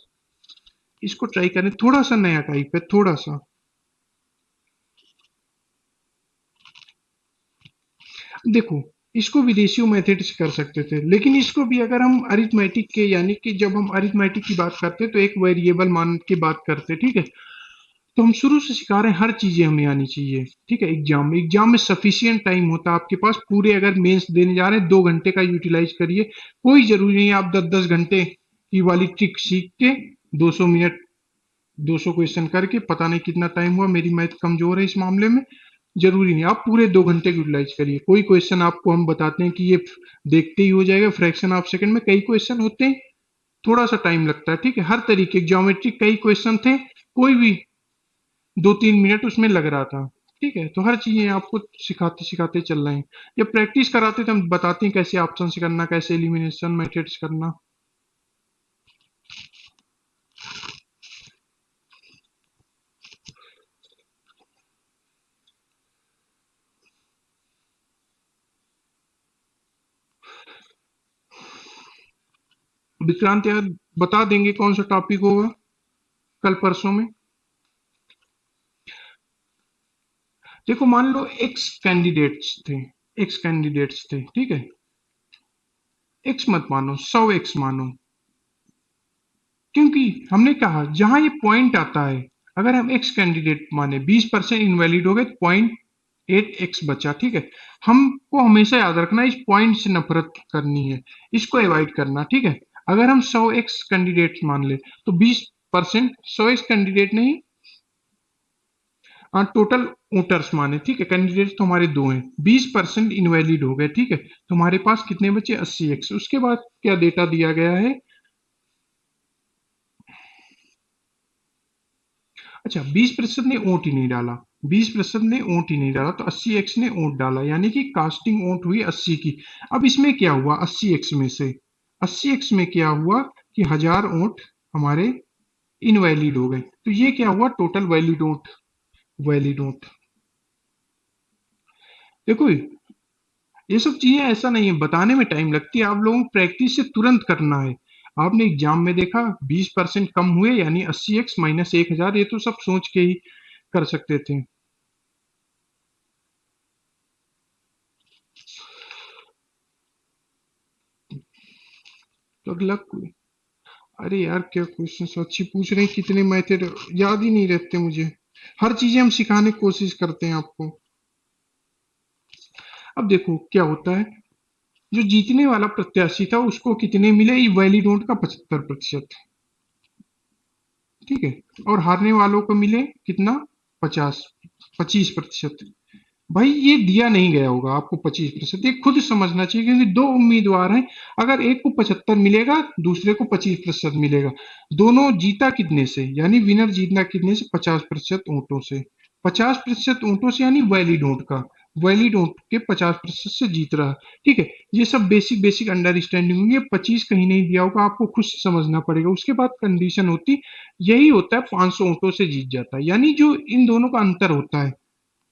A: इसको ट्राई करें, थोड़ा सा नया टाइप है, थोड़ा सा। देखो इसको भी रेशियो मेथड से कर सकते थे, लेकिन इसको भी अगर हम अरिथमेटिक के, यानी कि जब हम अरिथमेटिक की बात करते हैं तो एक वेरिएबल मान की बात करते हैं, ठीक है। तो हम शुरू से सिखा रहे हैं, हर चीजें हमें आनी चाहिए, ठीक है। एग्जाम में सफिशियंट टाइम होता है आपके पास, पूरे अगर मेंस देने जा रहे हैं 2 घंटे का यूटिलाइज करिए, कोई जरूरी नहीं है आप 10-10 घंटे की वाली ट्रिक सीख के 200 मिनट 200 क्वेश्चन करके, पता नहीं कितना टाइम हुआ, मेरी मैथ कमजोर है इस मामले में, जरूरी नहीं आप पूरे 2 घंटे यूटिलाइज करिए। कोई क्वेश्चन आपको हम बताते हैं कि ये देखते ही हो जाएगा, फ्रैक्शन ऑफ सेकंड में, कई क्वेश्चन होते हैं थोड़ा सा टाइम लगता है, ठीक है। हर तरीके ज्योमेट्री कई क्वेश्चन थे, कोई भी 2-3 मिनट उसमें लग रहा था, ठीक है। तो हर चीजें आपको सिखाते सिखाते चल रहे हैं, जब प्रैक्टिस कराते तो हम बताते हैं कैसे ऑप्शन से करना, कैसे एलिमिनेशन मेथड्स करना। विक्रांत यार बता देंगे कौन सा टॉपिक होगा कल परसों में? देखो मान लो एक्स कैंडिडेट्स थे, ठीक है। एक्स मत मानो, 100 एक्स मानो, क्योंकि हमने कहा जहां ये पॉइंट आता है, अगर हम एक्स कैंडिडेट माने 20% इनवैलिड हो गए तो 0.8 एक्स बचा, ठीक है। हमको हमेशा याद रखना इस पॉइंट से नफरत करनी है, इसको अवॉइड करना, ठीक है। अगर हम 100 एक्स कैंडिडेट मान ले तो 20%, 100 एक्स कैंडिडेट नहीं, टोटल वोटर्स माने, ठीक है। कैंडिडेट तो हमारे दो हैं, 20% इनवैलिड हो गए, ठीक है। तो हमारे पास कितने बचे, 80 एक्स। उसके बाद क्या डेटा दिया गया है, अच्छा 20% ने वोट ही नहीं डाला, 20% ने वोट ही नहीं डाला, तो 80 एक्स ने वोट डाला, यानी कि कास्टिंग वोट हुई 80 की। अब इसमें क्या हुआ, 80 एक्स में से 80 एक्स में क्या हुआ कि 1000 वोट हमारे इनवैलिड हो गए, तो ये क्या हुआ, total valid vote. Valid vote, देखो ये सब चीजें ऐसा नहीं है, बताने में टाइम लगती है, आप लोगों को प्रैक्टिस से तुरंत करना है। आपने एग्जाम में देखा 20% कम हुए यानी 80x माइनस 1000, ये तो सब सोच के ही कर सकते थे। तो अगला अरे यार क्या क्वेश्चन अच्छी पूछ रहे हैं, कितने मेथड याद ही नहीं रहते मुझे। हर चीजें हम सिखाने की कोशिश करते हैं आपको। अब देखो क्या होता है, जो जीतने वाला प्रत्याशी था उसको कितने मिले, वैलिड वोट का 75%, ठीक है। और हारने वालों को मिले कितना, 25%। भाई ये दिया नहीं गया होगा आपको 25%, ये खुद समझना चाहिए, क्योंकि दो उम्मीदवार हैं। अगर एक को 75 मिलेगा, दूसरे को 25% मिलेगा, दोनों जीता कितने से, यानी विनर जीतना कितने से, 50% वोटों से। 50% वोटों से यानी वैलिड वोट का, वैलिड वोट के 50% से जीत रहा है, ठीक है। ये सब बेसिक बेसिक अंडरस्टैंडिंग होंगी। 25 कहीं नहीं दिया होगा, आपको खुद से समझना पड़ेगा। उसके बाद कंडीशन होती, यही होता है 500 वोटों से जीत जाता है, यानी जो इन दोनों का अंतर होता है।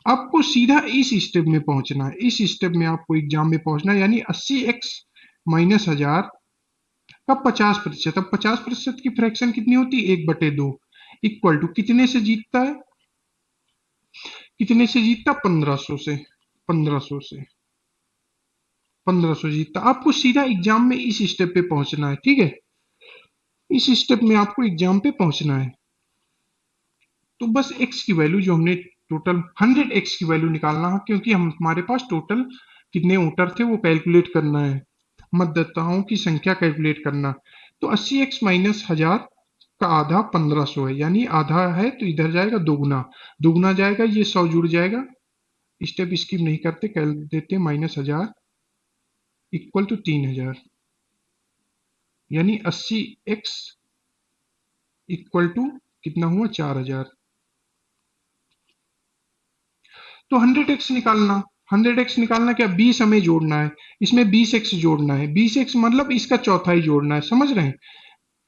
A: आपको सीधा इस स्टेप में पहुंचना है, इस स्टेप में आपको एग्जाम में पहुंचना है, यानी 80x माइनस 1000 का 50%। अब 50% की फ्रैक्शन कितनी होती है, 1/2, इक्वल टू कितने से जीतता है, कितने से जीतता, 1500 से, 1500 से, 1500 जीतता। आपको सीधा एग्जाम में इस स्टेप पे पहुंचना है, ठीक है। इस स्टेप में आपको एग्जाम पे पहुंचना है। तो बस x की वैल्यू जो हमने टोटल 100x की वैल्यू निकालना है, क्योंकि हमारे पास टोटल कितने वोटर थे वो कैलकुलेट करना है, मतदाताओं की संख्या कैलकुलेट करना। तो 80x माइनस 1000 का आधा 1500 है, यानी आधा है तो इधर जाएगा दोगुना, दोगुना जाएगा, ये 100 जुड़ जाएगा। स्टेप स्किप नहीं करते, कर देते -1000 इक्वल टू 3000, यानी 80x इक्वल टू कितना हुआ, 4000। तो 100x निकालना, 100x निकालना क्या, 20 हमें जोड़ना है, इसमें 20x जोड़ना है, 20x मतलब इसका चौथाई जोड़ना है, समझ रहे हैं।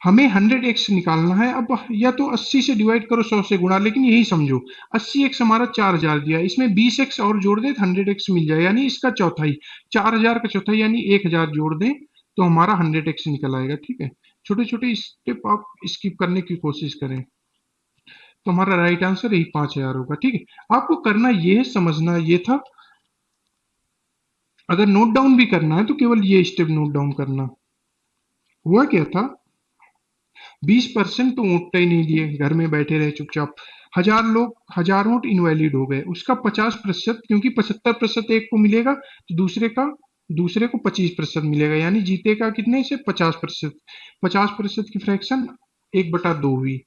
A: हमें 100x निकालना है। अब या तो 80 से डिवाइड करो, 100 से गुणा, लेकिन यही समझो 80x हमारा 4000 दिया, इसमें 20x और जोड़ दे तो 100x मिल जाए, यानी इसका चौथाई, 4000 का चौथाई यानी 1000 जोड़ दें तो हमारा 100x निकल आएगा, ठीक है। छोटे छोटे स्टेप आप स्किप करने की कोशिश करें, तो हमारा राइट आंसर यही 5000 होगा, ठीक है। आपको करना ये है, समझना ये था। अगर नोट डाउन भी करना है तो केवल ये स्टेप नोट डाउन करना। हुआ क्या था, 20% तो वोट ही नहीं दिए, घर में बैठे रहे चुपचाप। 1000 लोग, 1000 वोट इनवैलिड हो गए, उसका 50%, क्योंकि 75% एक को मिलेगा तो दूसरे को 25% मिलेगा, यानी जीतेगा कितने से, 50%। 50% की फ्रैक्शन 1/2 हुई।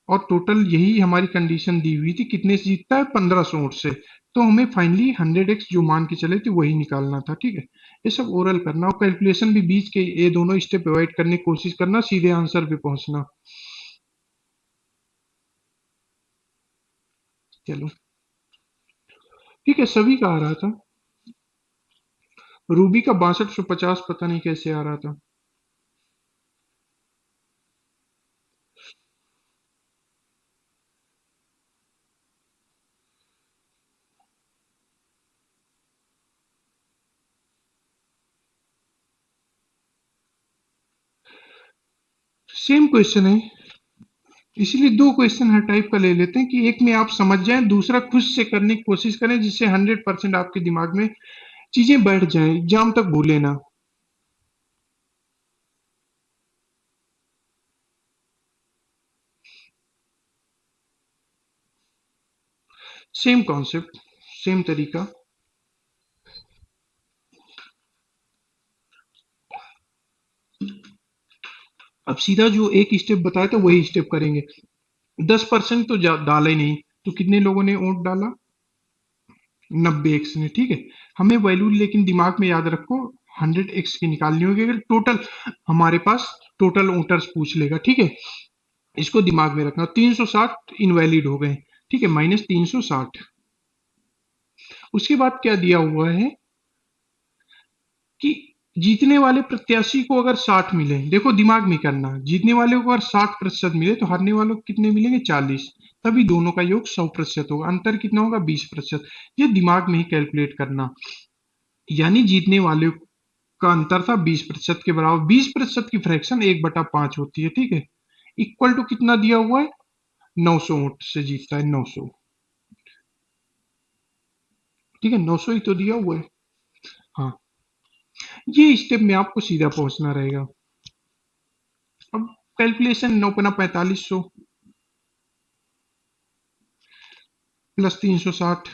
A: और टोटल यही हमारी कंडीशन दी हुई थी, कितने से जीतता है, 1500 वोट से। तो हमें फाइनली 100x जो मान के चले थे वही निकालना था, ठीक है। ये सब ओरल करना, और कैलकुलेशन भी बीच के ये दोनों स्टेप अवॉइड करने की कोशिश करना, सीधे आंसर पे पहुंचना। चलो ठीक है, सभी का आ रहा था। रूबी का 6250 पता नहीं कैसे आ रहा था। सेम क्वेश्चन है, इसीलिए दो क्वेश्चन हर टाइप का ले लेते हैं, कि एक में आप समझ जाएं, दूसरा खुद से करने की कोशिश करें, जिससे 100% आपके दिमाग में चीजें बैठ जाएं, एग्जाम तक भूले ना। सेम कॉन्सेप्ट, सेम तरीका। अब सीधा जो एक स्टेप बताया था वही स्टेप करेंगे। 10% तो डाला ही नहीं, तो कितने लोगों ने वोट डाला, 90x ने, ठीक है। हमें वैल्यू लेकिन दिमाग में याद रखो, 100x की निकालनी होगी, अगर टोटल हमारे पास टोटल वोटर्स पूछ लेगा, ठीक है। इसको दिमाग में रखना, 360 इनवैलिड हो गए, ठीक है, -360। उसके बाद क्या दिया हुआ है कि जीतने वाले प्रत्याशी को अगर 60 मिले, देखो दिमाग में करना, जीतने वाले को अगर 60% मिले तो हारने वालों को कितने मिलेंगे, 40, तभी दोनों का योग 100% होगा, अंतर कितना होगा, 20%। ये दिमाग में ही कैलकुलेट करना, यानी जीतने वाले का अंतर था 20% के बराबर। 20% की फ्रैक्शन 1/5 होती है, ठीक है। इक्वल टू कितना दिया हुआ है, 900 वोट से जीतता है, 900, ठीक है, 900 ही तो दिया हुआ है। हाँ, ये स्टेप में आपको सीधा पहुंचना रहेगा। अब कैलकुलेशन, 9×4500 प्लस 360,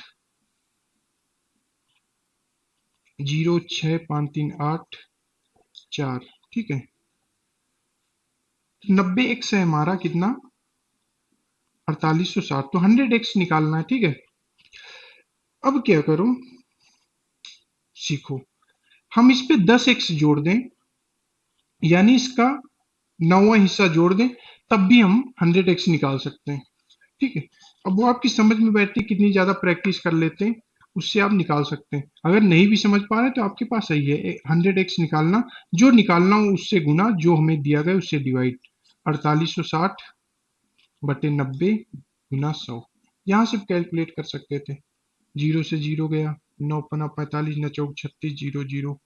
A: 06538 4, ठीक है। 90x है हमारा कितना, 4860, तो 100x निकालना है, ठीक है। अब क्या करो, सीखो, हम इस पे 10x जोड़ दें, यानी इसका 9वां हिस्सा जोड़ दें, तब भी हम 100x निकाल सकते हैं, ठीक है। अब वो आपकी समझ में बैठती है, कितनी ज्यादा प्रैक्टिस कर लेते हैं उससे आप निकाल सकते हैं। अगर नहीं भी समझ पा रहे तो आपके पास सही है, 100x निकालना, जो निकालना हो उससे गुना, जो हमें दिया गया उससे डिवाइड, 4860/90 × 100, यहाँ से कैलकुलेट कर सकते थे। 0 से 0 गया, 9×45, 9×4 = 36, 0 0।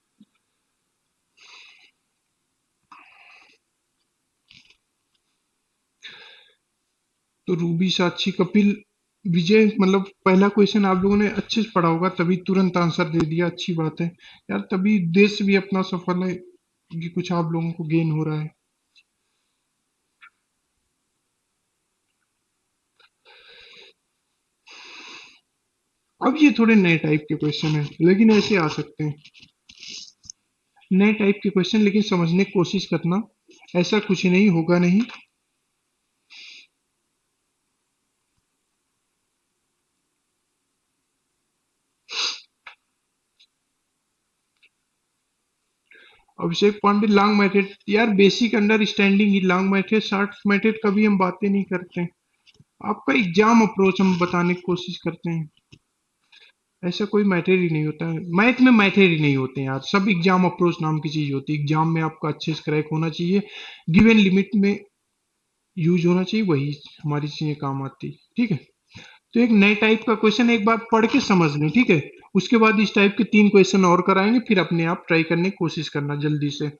A: तो रूबी, साक्षी, कपिल, विजय, मतलब पहला क्वेश्चन आप लोगों ने अच्छे से पढ़ा होगा, तभी तुरंत आंसर दे दिया, अच्छी बात है यार, तभी देश भी अपना सफल है कि कुछ आप लोगों को गेन हो रहा है। अब ये थोड़े नए टाइप के क्वेश्चन है, लेकिन ऐसे आ सकते हैं, नए टाइप के क्वेश्चन, लेकिन समझने की कोशिश करना, ऐसा कुछ नहीं होगा नहीं। अभिषेक पांडे, लॉन्ग मेथड, यार बेसिक अंडरस्टैंडिंग ही लॉन्ग मेथड, शॉर्ट मेथड कभी हम बातें नहीं करते हैं। आपका एग्जाम अप्रोच हम बताने की कोशिश करते हैं, ऐसा कोई मैटर ही नहीं होता है, मैथ में मैटर ही नहीं होते हैं यार, सब एग्जाम अप्रोच नाम की चीज होती है। एग्जाम में आपका अच्छे से क्रैक होना चाहिए, गिवन लिमिट में यूज होना चाहिए, वही हमारी चीजें काम आती, ठीक है। तो एक नए टाइप का क्वेश्चन एक बार पढ़ के समझ लें, ठीक है। उसके बाद इस टाइप के 3 क्वेश्चन और कराएंगे, फिर अपने आप ट्राई करने की कोशिश करना जल्दी से।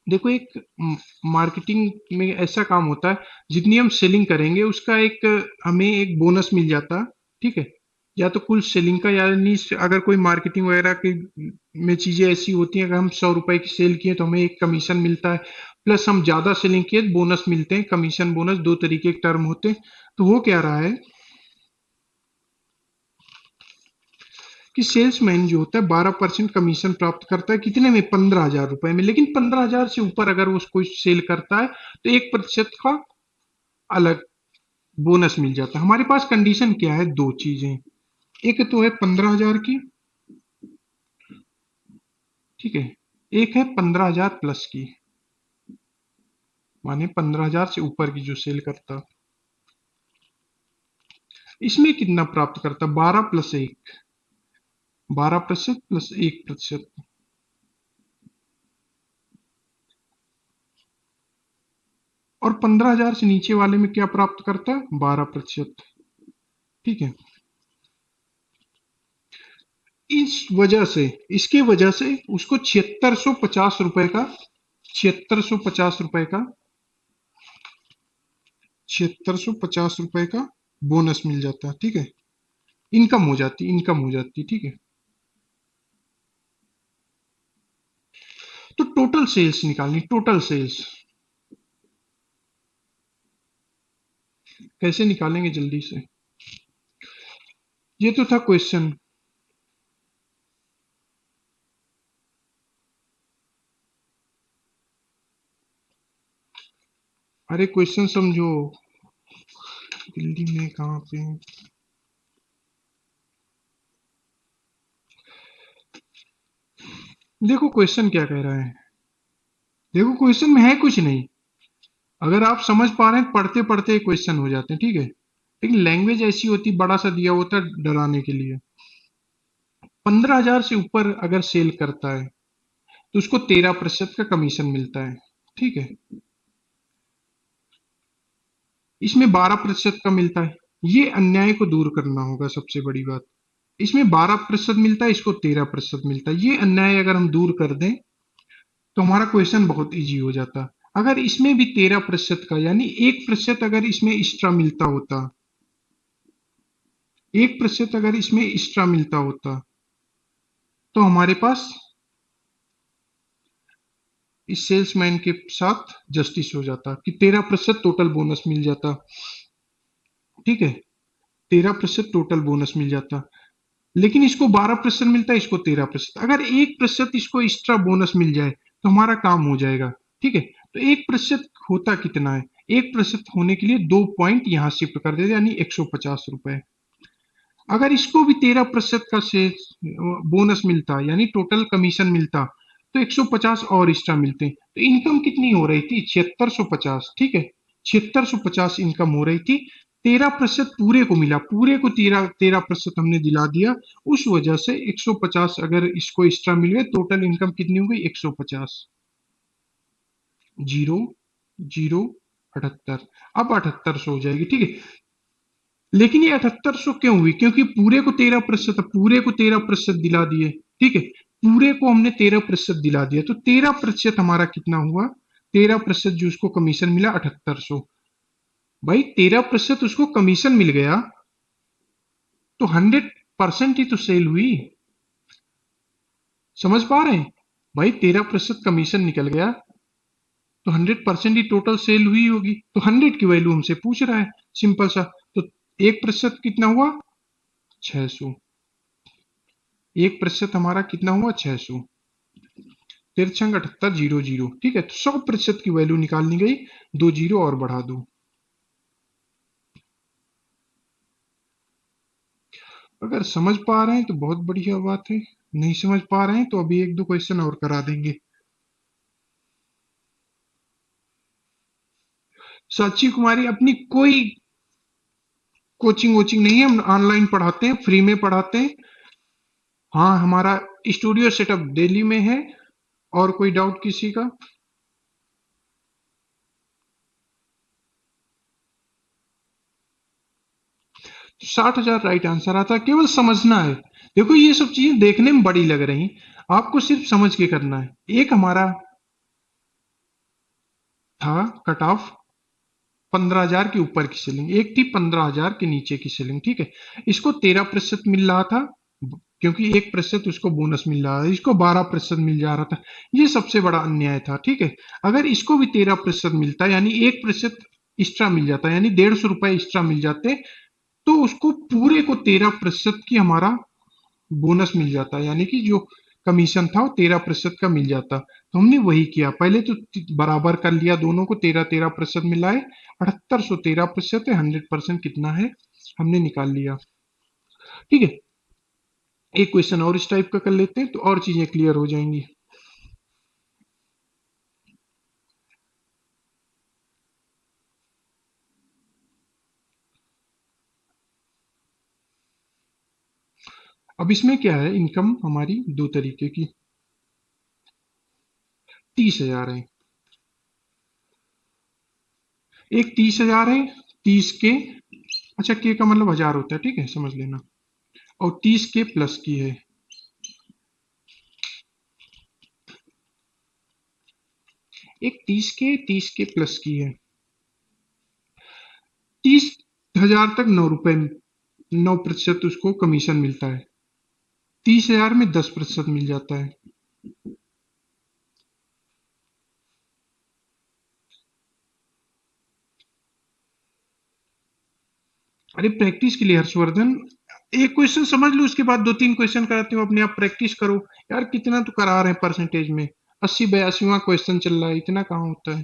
A: देखो, एक मार्केटिंग में ऐसा काम होता है, जितनी हम सेलिंग करेंगे उसका एक हमें एक बोनस मिल जाता है, ठीक है। या तो कुल सेलिंग का, यानी अगर कोई मार्केटिंग वगैरह की में चीजें ऐसी होती हैं, अगर हम 100 रुपए की सेल किए तो हमें एक कमीशन मिलता है, प्लस हम ज्यादा सेलिंग किए तो बोनस मिलते हैं, कमीशन बोनस, दो तरीके के टर्म होते हैं। तो वो क्या रहा है कि सेल्समैन जो होता है 12% कमीशन प्राप्त करता है, कितने में, 15,000 रुपए में। लेकिन 15,000 से ऊपर अगर वो कोई सेल करता है तो 1% का अलग बोनस मिल जाता है। हमारे पास कंडीशन क्या है, दो चीजें, एक तो है 15,000 की, ठीक है, एक है 15,000 प्लस की, माने 15,000 से ऊपर की जो सेल करता, इसमें कितना प्राप्त करता, 12+1, 12% प्लस 1%। और 15,000 से नीचे वाले में क्या प्राप्त करता है, 12%, ठीक है। इस वजह से, इसके वजह से उसको 7650 रुपए का, 7650 रुपए का, 7650 रुपए का बोनस मिल जाता है, ठीक है। इनकम हो जाती, इनकम हो जाती, ठीक है। तो टोटल सेल्स निकालनी, टोटल सेल्स कैसे निकालेंगे जल्दी से, ये तो था क्वेश्चन। अरे क्वेश्चन समझो, दिल्ली में कहाँ पे, देखो क्वेश्चन क्या कह रहा है, देखो क्वेश्चन में है कुछ नहीं, अगर आप समझ पा रहे हैं पढ़ते पढ़ते क्वेश्चन हो जाते हैं, ठीक है। लेकिन लैंग्वेज ऐसी होती, बड़ा सा दिया होता है डराने के लिए। 15,000 से ऊपर अगर सेल करता है तो उसको 13% का कमीशन मिलता है, ठीक है। इसमें 12% का मिलता है। ये अन्याय को दूर करना होगा, सबसे बड़ी बात। इसमें 12% मिलता है, इसको 13% मिलता है। ये अन्याय अगर हम दूर कर दें तो हमारा क्वेश्चन बहुत इजी हो जाता। अगर इसमें भी 13% का, यानी 1% अगर इसमें एक्स्ट्रा मिलता होता, 1% अगर इसमें एक्स्ट्रा मिलता होता तो हमारे पास इस सेल्समैन के साथ जस्टिस हो जाता कि 13% टोटल बोनस मिल जाता, ठीक है। 13% टोटल बोनस मिल जाता। लेकिन इसको 12% मिलता है, इसको 13%। अगर 1% इसको एक्स्ट्रा बोनस मिल जाए तो हमारा काम हो जाएगा, ठीक है। तो 1% होता कितना है? 1% होने के लिए 2 पॉइंट यहां शिफ्ट कर देते, यानी 150 रुपए। अगर इसको भी 13% का से बोनस मिलता, यानी टोटल कमीशन मिलता, तो 150 और एक्स्ट्रा मिलते। तो इनकम कितनी हो रही थी? 7650, ठीक है। 7650 इनकम हो रही थी। 13% पूरे को मिला, पूरे को 13% हमने दिला दिया। उस वजह से 150 अगर इसको एक्स्ट्रा मिल गए, टोटल इनकम कितनी हो गई? 150। Zero zero 78। अब 7800 हो जाएगी, ठीक है। लेकिन ये 7800 क्यों हुई? क्योंकि पूरे को 13%, पूरे को 13% दिला दिए, ठीक है। पूरे को हमने 13% दिला दिया, तो 13% हमारा कितना हुआ? 13% जो उसको कमीशन मिला 7800। भाई 13% उसको कमीशन मिल गया तो 100% ही तो सेल हुई। समझ पा रहे हैं? भाई 13% कमीशन निकल गया तो 100% ही टोटल सेल हुई होगी। तो 100 की वैल्यू हमसे पूछ रहा है, सिंपल सा। तो 1% कितना हुआ? 600। 1% हमारा कितना हुआ? 600। तिरछंग 7800, ठीक है। तो 100% की वैल्यू निकालनी गई, 2 जीरो और बढ़ा दो। अगर समझ पा रहे हैं तो बहुत बढ़िया बात है, नहीं समझ पा रहे हैं तो अभी एक दो क्वेश्चन और करा देंगे। साक्षी कुमारी अपनी कोई कोचिंग वोचिंग नहीं है, हम ऑनलाइन पढ़ाते हैं, फ्री में पढ़ाते हैं। हाँ, हमारा स्टूडियो सेटअप दिल्ली में है। और कोई डाउट किसी का? 60,000 राइट आंसर आता है, केवल समझना है। देखो ये सब चीजें देखने में बड़ी लग रही, आपको सिर्फ समझ के करना है। एक हमारा था कट ऑफ 15,000 के ऊपर की सेलिंग, एक थी 15,000 के नीचे की सेलिंग, ठीक है। इसको 13% मिल रहा था, क्योंकि 1% उसको बोनस मिल रहा था। इसको 12% मिल जा रहा था। ये सबसे बड़ा अन्याय था, ठीक है। अगर इसको भी 13% मिलता, यानी 1% एक्स्ट्रा मिल जाता, यानी 150 रुपए एक्स्ट्रा मिल जाते, तो उसको पूरे को 13% की हमारा बोनस मिल जाता, यानी कि जो कमीशन था वो 13% का मिल जाता। तो हमने वही किया, पहले तो बराबर कर लिया, दोनों को 13-13% मिलाए। 7800 13% है, 100% कितना है हमने निकाल लिया, ठीक है। एक क्वेश्चन और इस टाइप का कर लेते हैं तो और चीजें क्लियर हो जाएंगी। अब इसमें क्या है, इनकम हमारी दो तरीके की। 30,000 है, एक 30,000 है। 30 के, अच्छा के का मतलब 1000 होता है, ठीक है, समझ लेना। और 30 के प्लस की है, एक 30 के प्लस की है। 30,000 तक 9 रुपए, 9% उसको कमीशन मिलता है। 30,000 में 10% मिल जाता है। अरे प्रैक्टिस के लिए हर्षवर्धन, एक क्वेश्चन समझ लो, उसके बाद दो तीन क्वेश्चन कराते हो, अपने आप प्रैक्टिस करो। यार कितना तो करा रहे हैं परसेंटेज में, 80-82वां क्वेश्चन चल रहा है, इतना कहाँ होता है।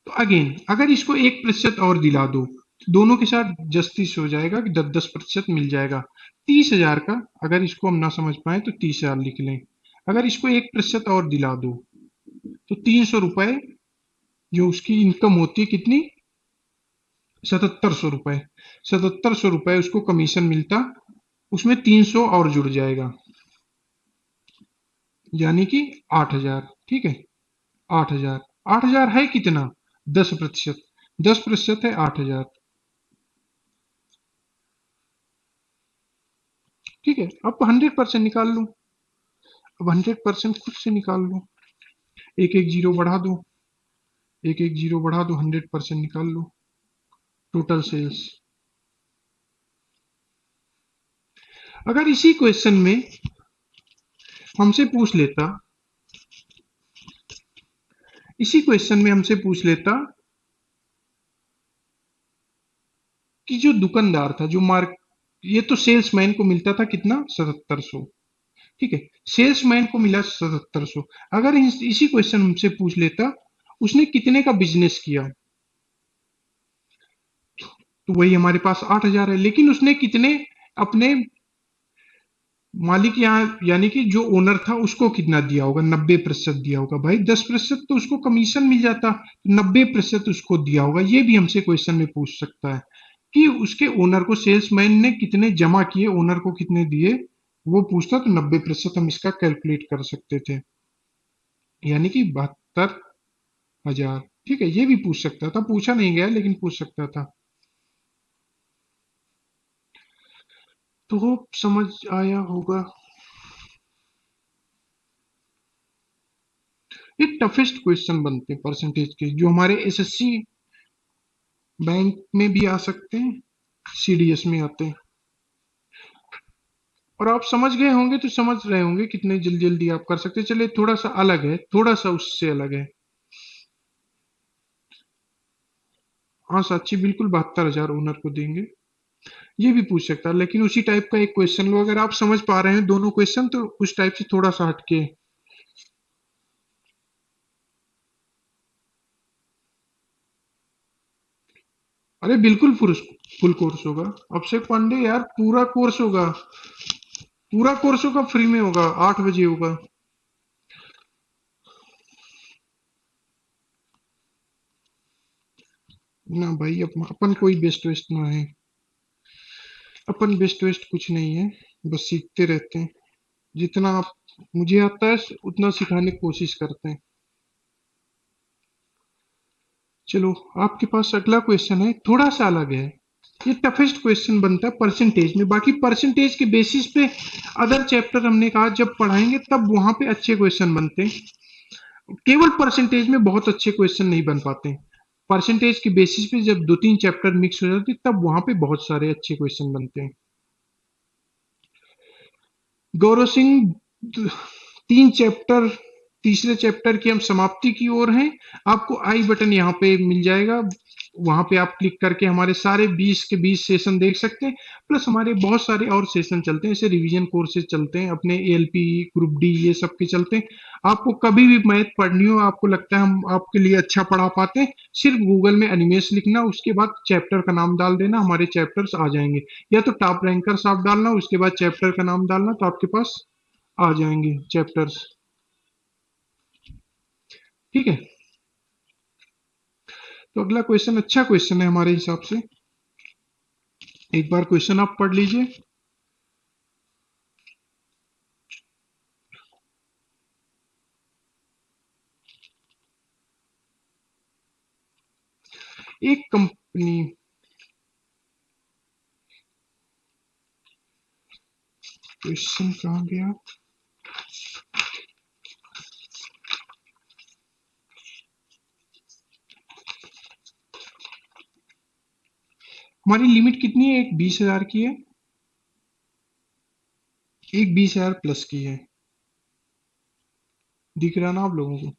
A: तो अगेन अगर इसको 1% और दिला दो तो दोनों के साथ जस्टिस हो जाएगा कि 10-10% मिल जाएगा। 30,000 का अगर इसको हम ना समझ पाए तो 30,000 लिख लें। अगर इसको 1% और दिला दो तो 300 रुपए जो उसकी इनकम होती है कितनी, 7700 रुपए, 7700 रुपए उसको कमीशन मिलता, उसमें 300 और जुड़ जाएगा, यानी कि 8000। ठीक है, 8000, 8000 है कितना, 10%, 10% है 8000। ठीक है, अब 100% निकाल लूं, अब 100% खुद से निकाल लूं, एक एक जीरो बढ़ा दो, एक एक जीरो बढ़ा दो, 100% निकाल लो, टोटल सेल्स। अगर इसी क्वेश्चन में हमसे पूछ लेता, इसी क्वेश्चन में हमसे पूछ लेता कि जो दुकानदार था, जो मार्क, ये तो सेल्समैन को मिलता था कितना, 7700। ठीक है, सेल्समैन को मिला 7700। अगर इसी क्वेश्चन हमसे पूछ लेता उसने कितने का बिजनेस किया, तो वही हमारे पास 8000 है, लेकिन उसने कितने अपने मालिक यहाँ यानी कि जो ओनर था उसको कितना दिया होगा, 90% दिया होगा। भाई 10% तो उसको कमीशन मिल जाता, 90% उसको दिया होगा। ये भी हमसे क्वेश्चन में पूछ सकता है कि उसके ओनर को, सेल्समैन ने कितने जमा किए, ओनर को कितने दिए, वो पूछता तो 90% हम इसका कैलकुलेट कर सकते थे, यानी कि 72,000। ठीक है, ये भी पूछ सकता था, पूछा नहीं गया लेकिन पूछ सकता था। तो होप समझ आया होगा। ये टफेस्ट क्वेश्चन बनते हैं परसेंटेज के, जो हमारे एसएससी बैंक में भी आ सकते हैं, सीडीएस में आते हैं। और आप समझ गए होंगे तो समझ रहे होंगे कितने जल्दी जल्दी आप कर सकते हैं। चलिए थोड़ा सा अलग है, थोड़ा सा उससे अलग है। हाँ साक्षी, बिल्कुल 72,000 ओनर को देंगे, ये भी पूछ सकता है, लेकिन उसी टाइप का एक क्वेश्चन लो। अगर आप समझ पा रहे हैं दोनों क्वेश्चन तो उस टाइप से थोड़ा सा हटके। अरे बिल्कुल फुल फुल कोर्स होगा अभिषेक पांडे यार, पूरा कोर्स होगा, पूरा कोर्स होगा, फ्री में होगा, 8 बजे होगा। ना भाई, अपन कोई बेस्ट वेस्ट ना है, अपन बेस्ट वेस्ट कुछ नहीं है, बस सीखते रहते हैं। जितना आप, मुझे आता है उतना सिखाने की कोशिश करते हैं। चलो, आपके पास अगला क्वेश्चन है, थोड़ा सा अलग है। ये टफेस्ट क्वेश्चन बनता है परसेंटेज में, बाकी परसेंटेज के बेसिस पे अदर चैप्टर हमने कहा जब पढ़ाएंगे तब वहां पे अच्छे क्वेश्चन बनते हैं। केवल परसेंटेज में बहुत अच्छे क्वेश्चन नहीं बन पाते। परसेंटेज के बेसिस पे जब दो तीन चैप्टर मिक्स हो जाते तब वहां पे बहुत सारे अच्छे क्वेश्चन बनते हैं। गौरव सिंह, 3 चैप्टर, तीसरे चैप्टर की हम समाप्ति की ओर हैं। आपको आई बटन यहाँ पे मिल जाएगा, वहां पे आप क्लिक करके हमारे सारे 20 के 20 सेशन देख सकते हैं। प्लस हमारे बहुत सारे और सेशन चलते हैं, जैसे रिवीजन कोर्सेज चलते हैं अपने, एएलपी, ग्रुप डी, ये सब के चलते हैं। आपको कभी भी मैथ पढ़नी हो, आपको लगता है हम आपके लिए अच्छा पढ़ा पाते हैं, सिर्फ गूगल में एनिमेश लिखना, उसके बाद चैप्टर का नाम डाल देना, हमारे चैप्टर्स आ जाएंगे। या तो टॉप रैंकर्स आप डालना, उसके बाद चैप्टर का नाम डालना, तो आपके पास आ जाएंगे चैप्टर्स। ठीक है, तो अगला क्वेश्चन अच्छा क्वेश्चन है हमारे हिसाब से, एक बार क्वेश्चन आप पढ़ लीजिए। एक कंपनी, क्वेश्चन कहाँ गया, हमारी लिमिट कितनी है, एक 20,000 की है, एक 20,000 प्लस की है, दिख रहा ना आप लोगों को,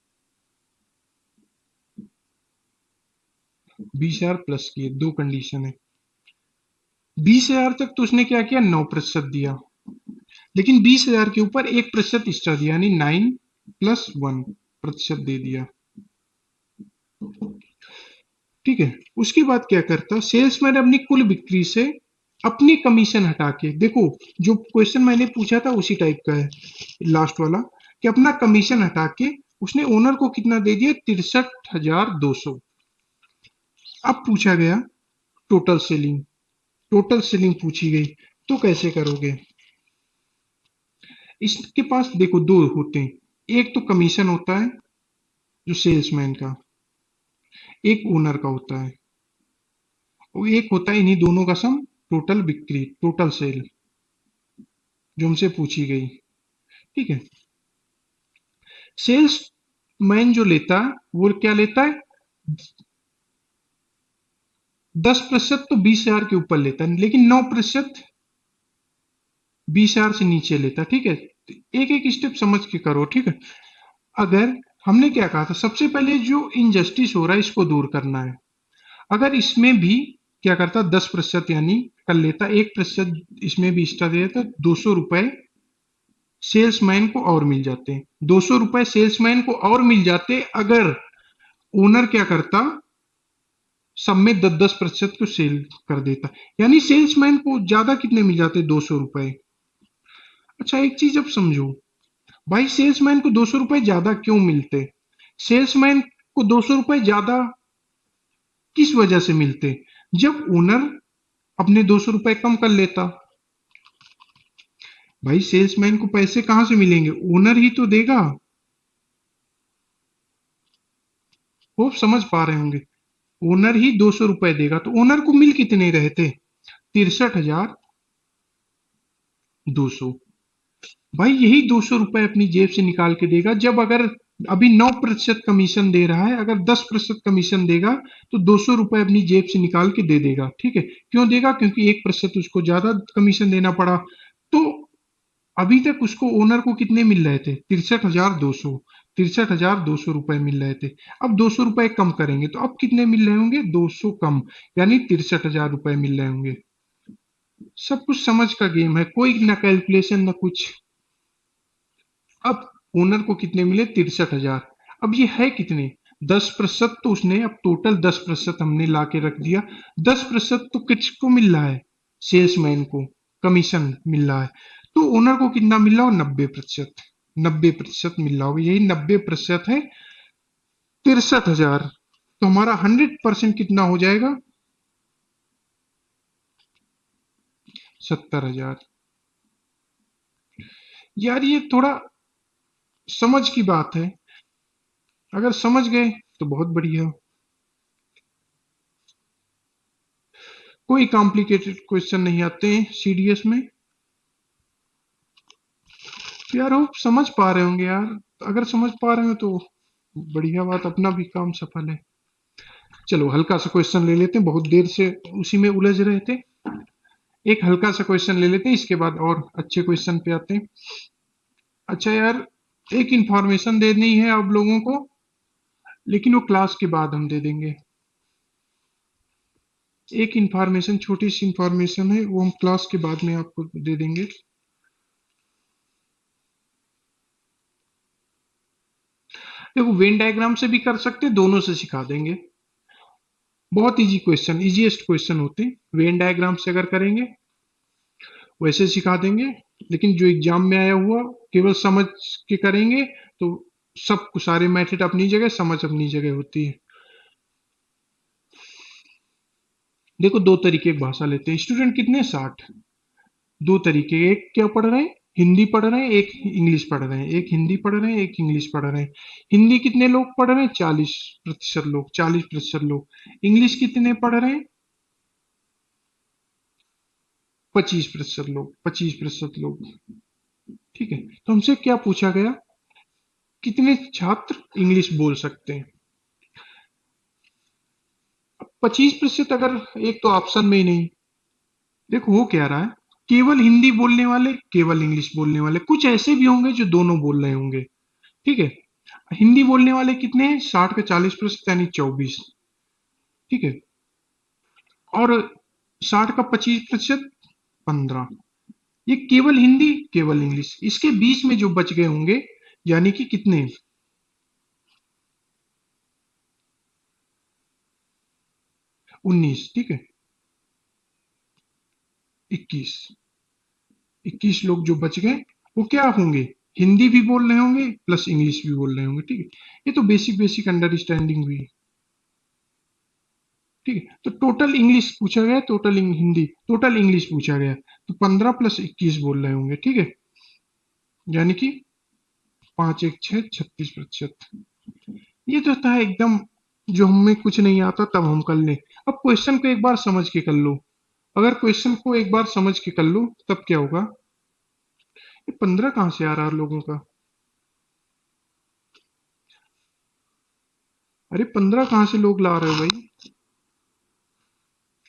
A: 20,000 प्लस की है, दो कंडीशन है। 20,000 तक तो उसने क्या किया, 9% दिया, लेकिन 20,000 के ऊपर 1% एक्स्ट्रा दिया, यानी 9+1% दे दिया। ठीक है, उसके बाद क्या करता, सेल्समैन अपनी कुल बिक्री से अपनी कमीशन हटा के, देखो जो क्वेश्चन मैंने पूछा था उसी टाइप का है लास्ट वाला, कि अपना कमीशन हटा के उसने ओनर को कितना दे दिया? 63,200। अब पूछा गया टोटल सेलिंग, टोटल सेलिंग पूछी गई, तो कैसे करोगे? इसके पास देखो दो होते हैं, एक तो कमीशन होता है जो सेल्समैन का, एक ओनर का होता है, और एक होता है इन्हीं दोनों का सम, टोटल बिक्री, टोटल सेल जो हमसे पूछी गई। ठीक है, सेल्स मैन जो लेता है वो क्या लेता है? 10% तो 20,000 के ऊपर लेता है, लेकिन 9% 20,000 से नीचे लेता है। ठीक है, एक एक स्टेप समझ के करो। ठीक है, अगर हमने क्या कहा था, सबसे पहले जो इनजस्टिस हो रहा है इसको दूर करना है। अगर इसमें भी क्या करता, 10% यानी कर लेता, 1% इसमें भी एक्स्ट्रा दे देता, 200 रुपए सेल्समैन को और मिल जाते हैं। 200 रुपए सेल्समैन को और मिल जाते अगर ओनर क्या करता, सब में 10-10% को सेल कर देता, यानी सेल्समैन को ज्यादा कितने मिल जाते? 200 रुपए। अच्छा एक चीज अब समझो भाई, सेल्समैन को 200 रुपए ज्यादा क्यों मिलते? सेल्समैन को 200 रुपए ज्यादा किस वजह से मिलते? जब ओनर अपने 200 रुपए कम कर लेता। भाई सेल्समैन को पैसे कहां से मिलेंगे? ओनर ही तो देगा। वो समझ पा रहे होंगे, ओनर ही 200 रुपए देगा, तो ओनर को मिल कितने रहे थे? 63,200। भाई यही 200 रुपए अपनी जेब से निकाल के देगा, जब अगर अभी 9% कमीशन दे रहा है, अगर 10% कमीशन देगा तो 200 रुपए अपनी जेब से निकाल के दे देगा। ठीक है, क्यों देगा? क्योंकि 1% उसको ज्यादा कमीशन देना पड़ा। तो अभी तक उसको ओनर को कितने मिल रहे थे? 63,200। 63,200 रुपए मिल रहे थे। अब 200 रुपए कम करेंगे तो अब कितने मिल रहे होंगे? 200 कम, यानी 63,000 रुपए मिल रहे होंगे। सब कुछ समझ का गेम है, कोई ना कैलकुलेशन ना कुछ। अब ओनर को कितने मिले? 63,000। अब ये है कितने? 10% तो उसने, अब टोटल 10% हमने ला के रख दिया। 10% तो किसको मिल रहा है? सेल्समैन को कमीशन मिल रहा है। तो ओनर को कितना मिल रहा हो? 90%। 90% मिल रहा होगा, यही 90% है 63,000। तो हमारा 100% कितना हो जाएगा? 70,000। यार ये थोड़ा समझ की बात है, अगर समझ गए तो बहुत बढ़िया। कोई कॉम्प्लिकेटेड क्वेश्चन नहीं आते हैं सीडीएस में। तो यार वो समझ पा रहे होंगे यार, अगर समझ पा रहे हो तो बढ़िया बात, अपना भी काम सफल है। चलो हल्का सा क्वेश्चन ले लेते हैं, बहुत देर से उसी में उलझ रहे थे। एक हल्का सा क्वेश्चन ले लेते हैं, इसके बाद और अच्छे क्वेश्चन पे आते हैं। अच्छा यार, एक इंफॉर्मेशन देनी है आप लोगों को, लेकिन वो क्लास के बाद हम दे देंगे। एक इंफॉर्मेशन, छोटी सी इंफॉर्मेशन है, वो हम क्लास के बाद में आपको दे देंगे। देखो वेन डायग्राम से भी कर सकते हैं, दोनों से सिखा देंगे। बहुत इजी क्वेश्चन, इजीएस्ट क्वेश्चन होते हैं। वेन डायग्राम से अगर करेंगे वैसे सिखा देंगे, लेकिन जो एग्जाम में आया हुआ केवल समझ के करेंगे तो सब सारे मेथड अपनी जगह, समझ अपनी जगह होती है। देखो दो तरीके की भाषा लेते हैं स्टूडेंट, कितने 60। दो तरीके, एक क्या पढ़ रहे हैं? हिंदी पढ़ रहे हैं, एक इंग्लिश पढ़ रहे हैं। एक हिंदी पढ़ रहे हैं, एक इंग्लिश पढ़ रहे हैं। हिंदी कितने लोग पढ़ रहे हैं? 40% लोग, 40% लोग। इंग्लिश कितने पढ़ रहे हैं? 25% लोग, 25% लोग। ठीक है, तो हमसे क्या पूछा गया? कितने छात्र इंग्लिश बोल सकते हैं? 25%, अगर एक तो ऑप्शन में ही नहीं। देखो हो क्या रहा है, केवल हिंदी बोलने वाले, केवल इंग्लिश बोलने वाले, कुछ ऐसे भी होंगे जो दोनों बोल रहे होंगे। ठीक है, हिंदी बोलने वाले कितने हैं? 60 का 40%, यानी 24। ठीक है, और 60 का 25%, 15। ये केवल हिंदी, केवल इंग्लिश, इसके बीच में जो बच गए होंगे, यानी कि कितने? 19। ठीक है, 21। 21 लोग जो बच गए वो क्या होंगे? हिंदी भी बोल रहे होंगे प्लस इंग्लिश भी बोल रहे होंगे, ठीक है। ये तो बेसिक बेसिक अंडरस्टैंडिंग हुई, ठीक है। तो टोटल इंग्लिश पूछा गया, टोटल हिंदी, टोटल इंग्लिश पूछा गया, तो 15 प्लस 21 बोल रहे होंगे, ठीक है। यानी कि 5 1 6 36%। ये तो था एकदम, जो हमें कुछ नहीं आता तब हम कर लें। अब क्वेश्चन को एक बार समझ के कर लो। अगर क्वेश्चन को एक बार समझ के कर लो तब क्या होगा। ये 15 कहाँ से आ रहा है लोगों का? अरे 15 कहाँ से लोग ला रहे हो भाई?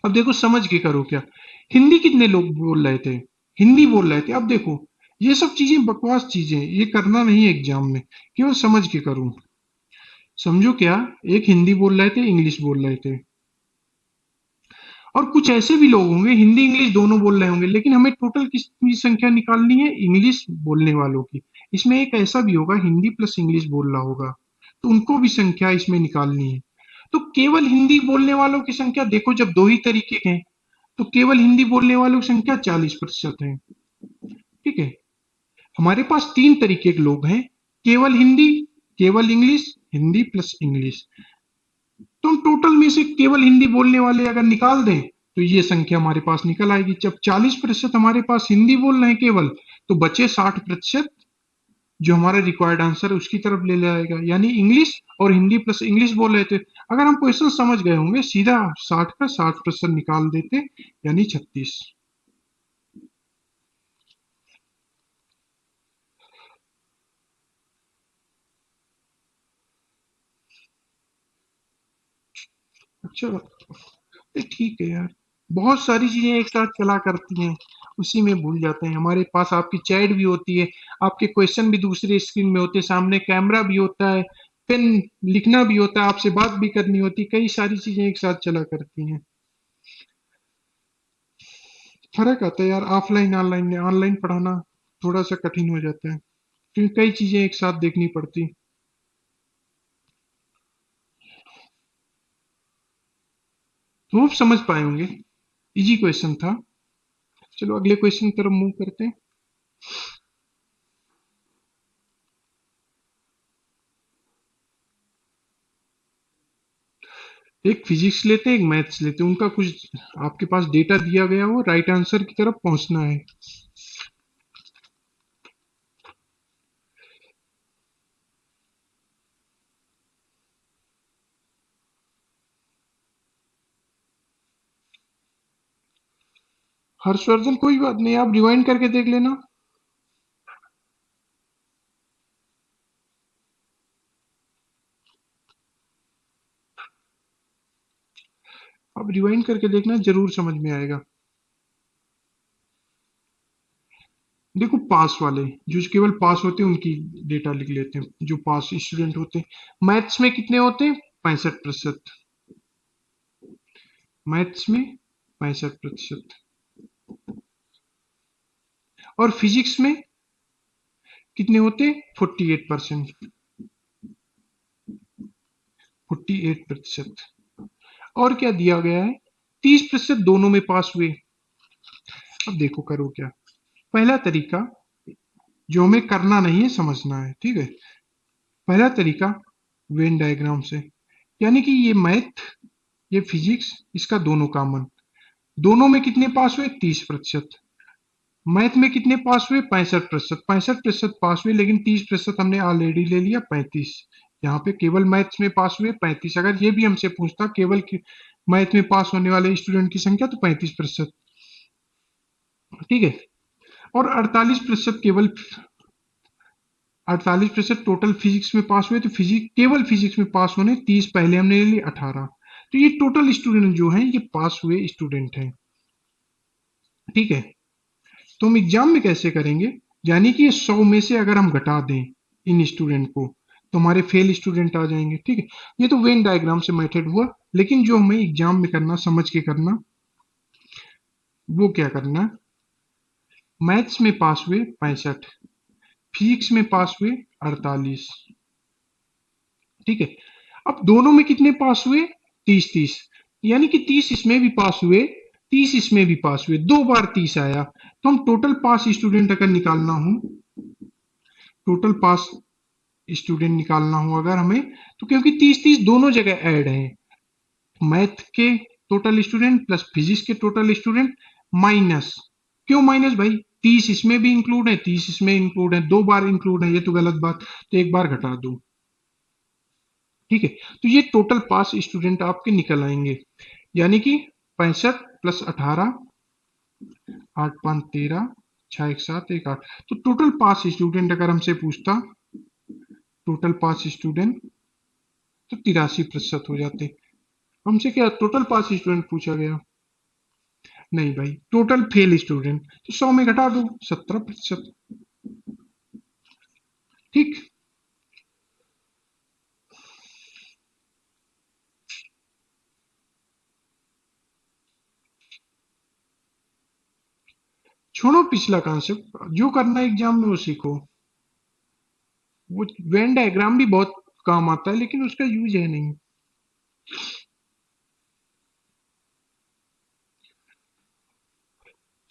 A: अब देखो समझ के करो क्या। हिंदी कितने लोग बोल रहे थे? हिंदी बोल रहे थे। अब देखो ये सब चीजें बकवास चीजें, ये करना नहीं है एग्जाम में, केवल समझ के करो। समझो क्या, एक हिंदी बोल रहे थे, इंग्लिश बोल रहे थे, और कुछ ऐसे भी लोग होंगे हिंदी इंग्लिश दोनों बोल रहे होंगे, लेकिन हमें टोटल कितनी संख्या निकालनी है इंग्लिश बोलने वालों की। इसमें एक ऐसा भी होगा हिंदी प्लस इंग्लिश बोल रहा होगा, तो उनको भी संख्या इसमें निकालनी है। तो केवल हिंदी बोलने वालों की संख्या देखो, जब दो ही तरीके के हैं, तो केवल हिंदी बोलने वालों की संख्या 40% है, ठीक है। हमारे पास तीन तरीके के लोग हैं, केवल हिंदी, केवल इंग्लिश, हिंदी प्लस इंग्लिश। तो हम टोटल में से केवल हिंदी बोलने वाले अगर निकाल दें तो ये संख्या हमारे पास निकल आएगी। जब 40% हमारे पास हिंदी बोल रहे हैं केवल, तो बचे 60% जो हमारा रिक्वायर्ड आंसर है उसकी तरफ ले जाएगा, यानी इंग्लिश और हिंदी प्लस इंग्लिश बोल रहे थे। अगर हम क्वेश्चन समझ गए होंगे सीधा 60 का 60% निकाल देते, यानी 36। अच्छा, ये ठीक है यार। बहुत सारी चीजें एक साथ चला करती हैं, उसी में भूल जाते हैं। हमारे पास आपकी चैट भी होती है, आपके क्वेश्चन भी दूसरे स्क्रीन में होते हैं, सामने कैमरा भी होता है, पेन लिखना भी होता है, आपसे बात भी करनी होती है, कई सारी चीजें एक साथ चला करती हैं। फर्क आता है यार, ऑफलाइन ऑनलाइन में। ऑनलाइन पढ़ाना थोड़ा सा कठिन हो जाता है, क्योंकि कई चीजें एक साथ देखनी पड़ती। तो आप समझ पाए होंगे, इजी क्वेश्चन था। चलो अगले क्वेश्चन की तरफ मूव करते हैं। एक फिजिक्स लेते हैं, एक मैथ्स लेते हैं, उनका कुछ आपके पास डेटा दिया गया हो, राइट आंसर की तरफ पहुंचना है। हर्षवर्धन कोई बात नहीं, आप रिवाइंड करके देख लेना। आप रिवाइंड करके देखना, जरूर समझ में आएगा। देखो पास वाले, जो केवल पास होते हैं उनकी डेटा लिख लेते हैं, जो पास स्टूडेंट होते हैं। मैथ्स में कितने होते हैं? 65%। मैथ्स में 65%। और फिजिक्स में कितने होते हैं? 48%। 48%। और क्या दिया गया है? 30% दोनों में पास हुए। अब देखो करो क्या। पहला तरीका, जो हमें करना नहीं है समझना है, ठीक है। पहला तरीका वेन डायग्राम से, यानी कि ये मैथ, ये फिजिक्स, इसका दोनों कॉमन। दोनों में कितने पास हुए? 30%। मैथ में कितने पास हुए? 65%। 65% पास हुए, लेकिन 30% हमने ऑलरेडी ले लिया, 35। यहाँ पे केवल मैथ्स में पास हुए 35। अगर ये भी हमसे पूछता केवल मैथ में पास होने वाले स्टूडेंट की संख्या, तो 35%, ठीक है। और 48% केवल, 48% टोटल फिजिक्स में पास हुए, तो फिजिक्स, केवल फिजिक्स में पास होने 30 पहले हमने ले लिए, 18। तो ये टोटल स्टूडेंट जो हैं ये पास हुए स्टूडेंट हैं, ठीक है। तो हम एग्जाम में कैसे करेंगे, यानी कि 100 में से अगर हम घटा दें इन स्टूडेंट को, तो हमारे फेल स्टूडेंट आ जाएंगे, ठीक है। ये तो वेन डायग्राम से मेथड हुआ, लेकिन जो हमें एग्जाम में करना, समझ के करना, वो क्या करना। मैथ्स में पास हुए 65, फिजिक्स में पास हुए 48, ठीक है। अब दोनों में कितने पास हुए? 30-30, यानी कि 30 इसमें भी पास हुए, 30 इसमें भी पास हुए, 2 बार 30 आया। तो हम टोटल पास स्टूडेंट अगर निकालना हो, टोटल पास स्टूडेंट निकालना हो अगर हमें, तो क्योंकि 30-30 दोनों जगह ऐड है, मैथ के टोटल स्टूडेंट प्लस फिजिक्स के टोटल स्टूडेंट माइनस, क्यों माइनस भाई, 30 इसमें भी इंक्लूड है 30 इसमें इंक्लूड है, 2 बार इंक्लूड है, ये तो गलत बात, तो एक बार घटा दो। ठीक है, तो ये टोटल पास स्टूडेंट आपके निकल आएंगे, यानी कि 65 प्लस 18, 8 5 13, 6 1 7 1 8, तो टोटल पास स्टूडेंट अगर हमसे पूछता, टोटल पास स्टूडेंट, तो 83% हो जाते। हमसे क्या टोटल पास स्टूडेंट पूछा गया, नहीं भाई टोटल फेल स्टूडेंट, तो 100 में घटा दो, 17%। ठीक, छोड़ो पिछला कॉन्सेप्ट, जो करना है एग्जाम में वो सीखो। वो वेन डायग्राम भी बहुत काम आता है लेकिन उसका यूज है नहीं।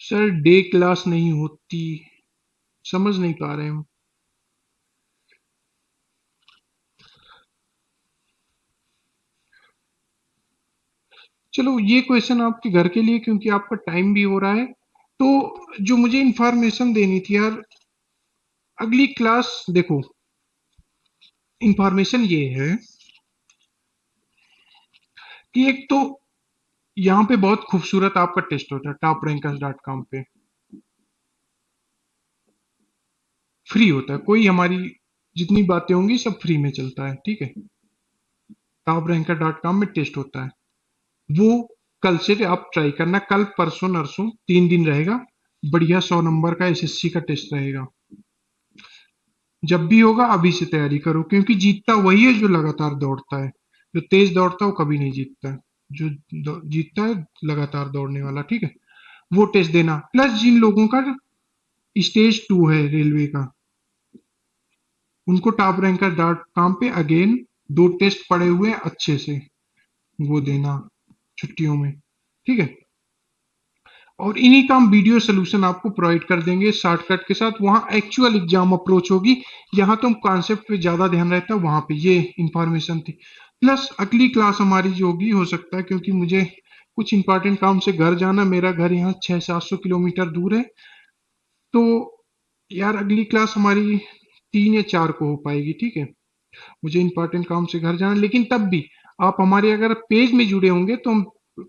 A: सर डे क्लास नहीं होती, समझ नहीं पा रहे हम। चलो ये क्वेश्चन आपके घर के लिए, क्योंकि आपका टाइम भी हो रहा है, तो जो मुझे इंफॉर्मेशन देनी थी यार, अगली क्लास देखो, इंफॉर्मेशन ये है कि एक तो यहाँ पे बहुत खूबसूरत आपका टेस्ट होता है टॉपरैंकर्स.com पे, फ्री होता है, कोई हमारी जितनी बातें होंगी सब फ्री में चलता है, ठीक है। टॉपरैंकर.com में टेस्ट होता है, वो कल से आप ट्राई करना, कल परसों नरसों 3 दिन रहेगा, बढ़िया 100 नंबर का एसएससी का टेस्ट रहेगा। जब भी होगा अभी से तैयारी करो, क्योंकि जीतता वही है जो लगातार दौड़ता है, जो तेज दौड़ता है वो कभी नहीं जीतता है, जो जीतता है लगातार दौड़ने वाला, ठीक है। वो टेस्ट देना, प्लस जिन लोगों का स्टेज 2 है रेलवे का, उनको टॉपरैंकर.com पे अगेन 2 टेस्ट पड़े हुए हैं अच्छे से, वो देना छुट्टियों में, ठीक है। और इन्हीं का हम वीडियो सोल्यूशन आपको प्रोवाइड कर देंगे शॉर्टकट के साथ, वहां एक्चुअल एग्जाम अप्रोच होगी, यहाँ तो हम कॉन्सेप्ट पे ज्यादा ध्यान रहता है, वहां पे ये इंफॉर्मेशन थी। प्लस अगली क्लास हमारी जो होगी, हो सकता है क्योंकि मुझे कुछ इंपॉर्टेंट काम से घर जाना, मेरा घर यहाँ 600-700 किलोमीटर दूर है, तो यार अगली क्लास हमारी 3 या 4 को हो पाएगी, ठीक है। मुझे इंपॉर्टेंट काम से घर जाना, लेकिन तब भी आप हमारे अगर पेज में जुड़े होंगे तो हम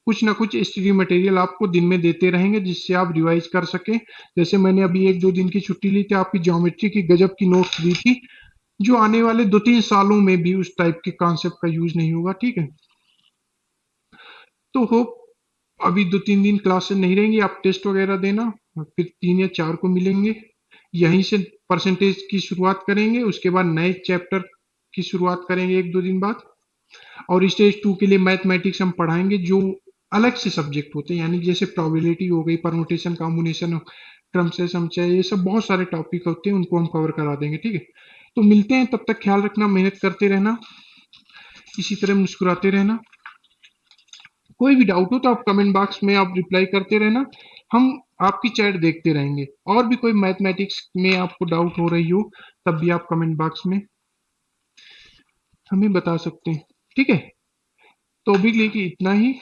A: कुछ ना कुछ स्टडी मटेरियल आपको दिन में देते रहेंगे, जिससे आप रिवाइज कर सकें। जैसे मैंने अभी 1-2 दिन की छुट्टी ली थी, आपकी ज्योमेट्री की गजब की नोट्स दी थी, जो आने वाले 2-3 सालों में भी उस टाइप के कॉन्सेप्ट का यूज नहीं होगा, ठीक है। तो होप अभी 2-3 दिन क्लासेस नहीं रहेंगी, आप टेस्ट वगैरह देना, फिर 3 या 4 को मिलेंगे, यहीं से परसेंटेज की शुरुआत करेंगे, उसके बाद नए चैप्टर की शुरुआत करेंगे 1-2 दिन बाद। और स्टेज 2 के लिए मैथमेटिक्स हम पढ़ाएंगे, जो अलग से सब्जेक्ट होते हैं, यानी जैसे प्रोबेबिलिटी हो गई, परमुटेशन कॉम्बिनेशन, क्रम से समझे, ये सब बहुत सारे टॉपिक होते हैं, उनको हम कवर करा देंगे, ठीक है। तो मिलते हैं, तब तक ख्याल रखना, मेहनत करते रहना, इसी तरह मुस्कुराते रहना। कोई भी डाउट हो तो आप कमेंट बॉक्स में आप रिप्लाई करते रहना, हम आपकी चैट देखते रहेंगे। और भी कोई मैथमेटिक्स में आपको डाउट हो रही हो, तब भी आप कमेंट बॉक्स में हमें बता सकते हैं, ठीक है। तो अभी के लिए कि इतना ही।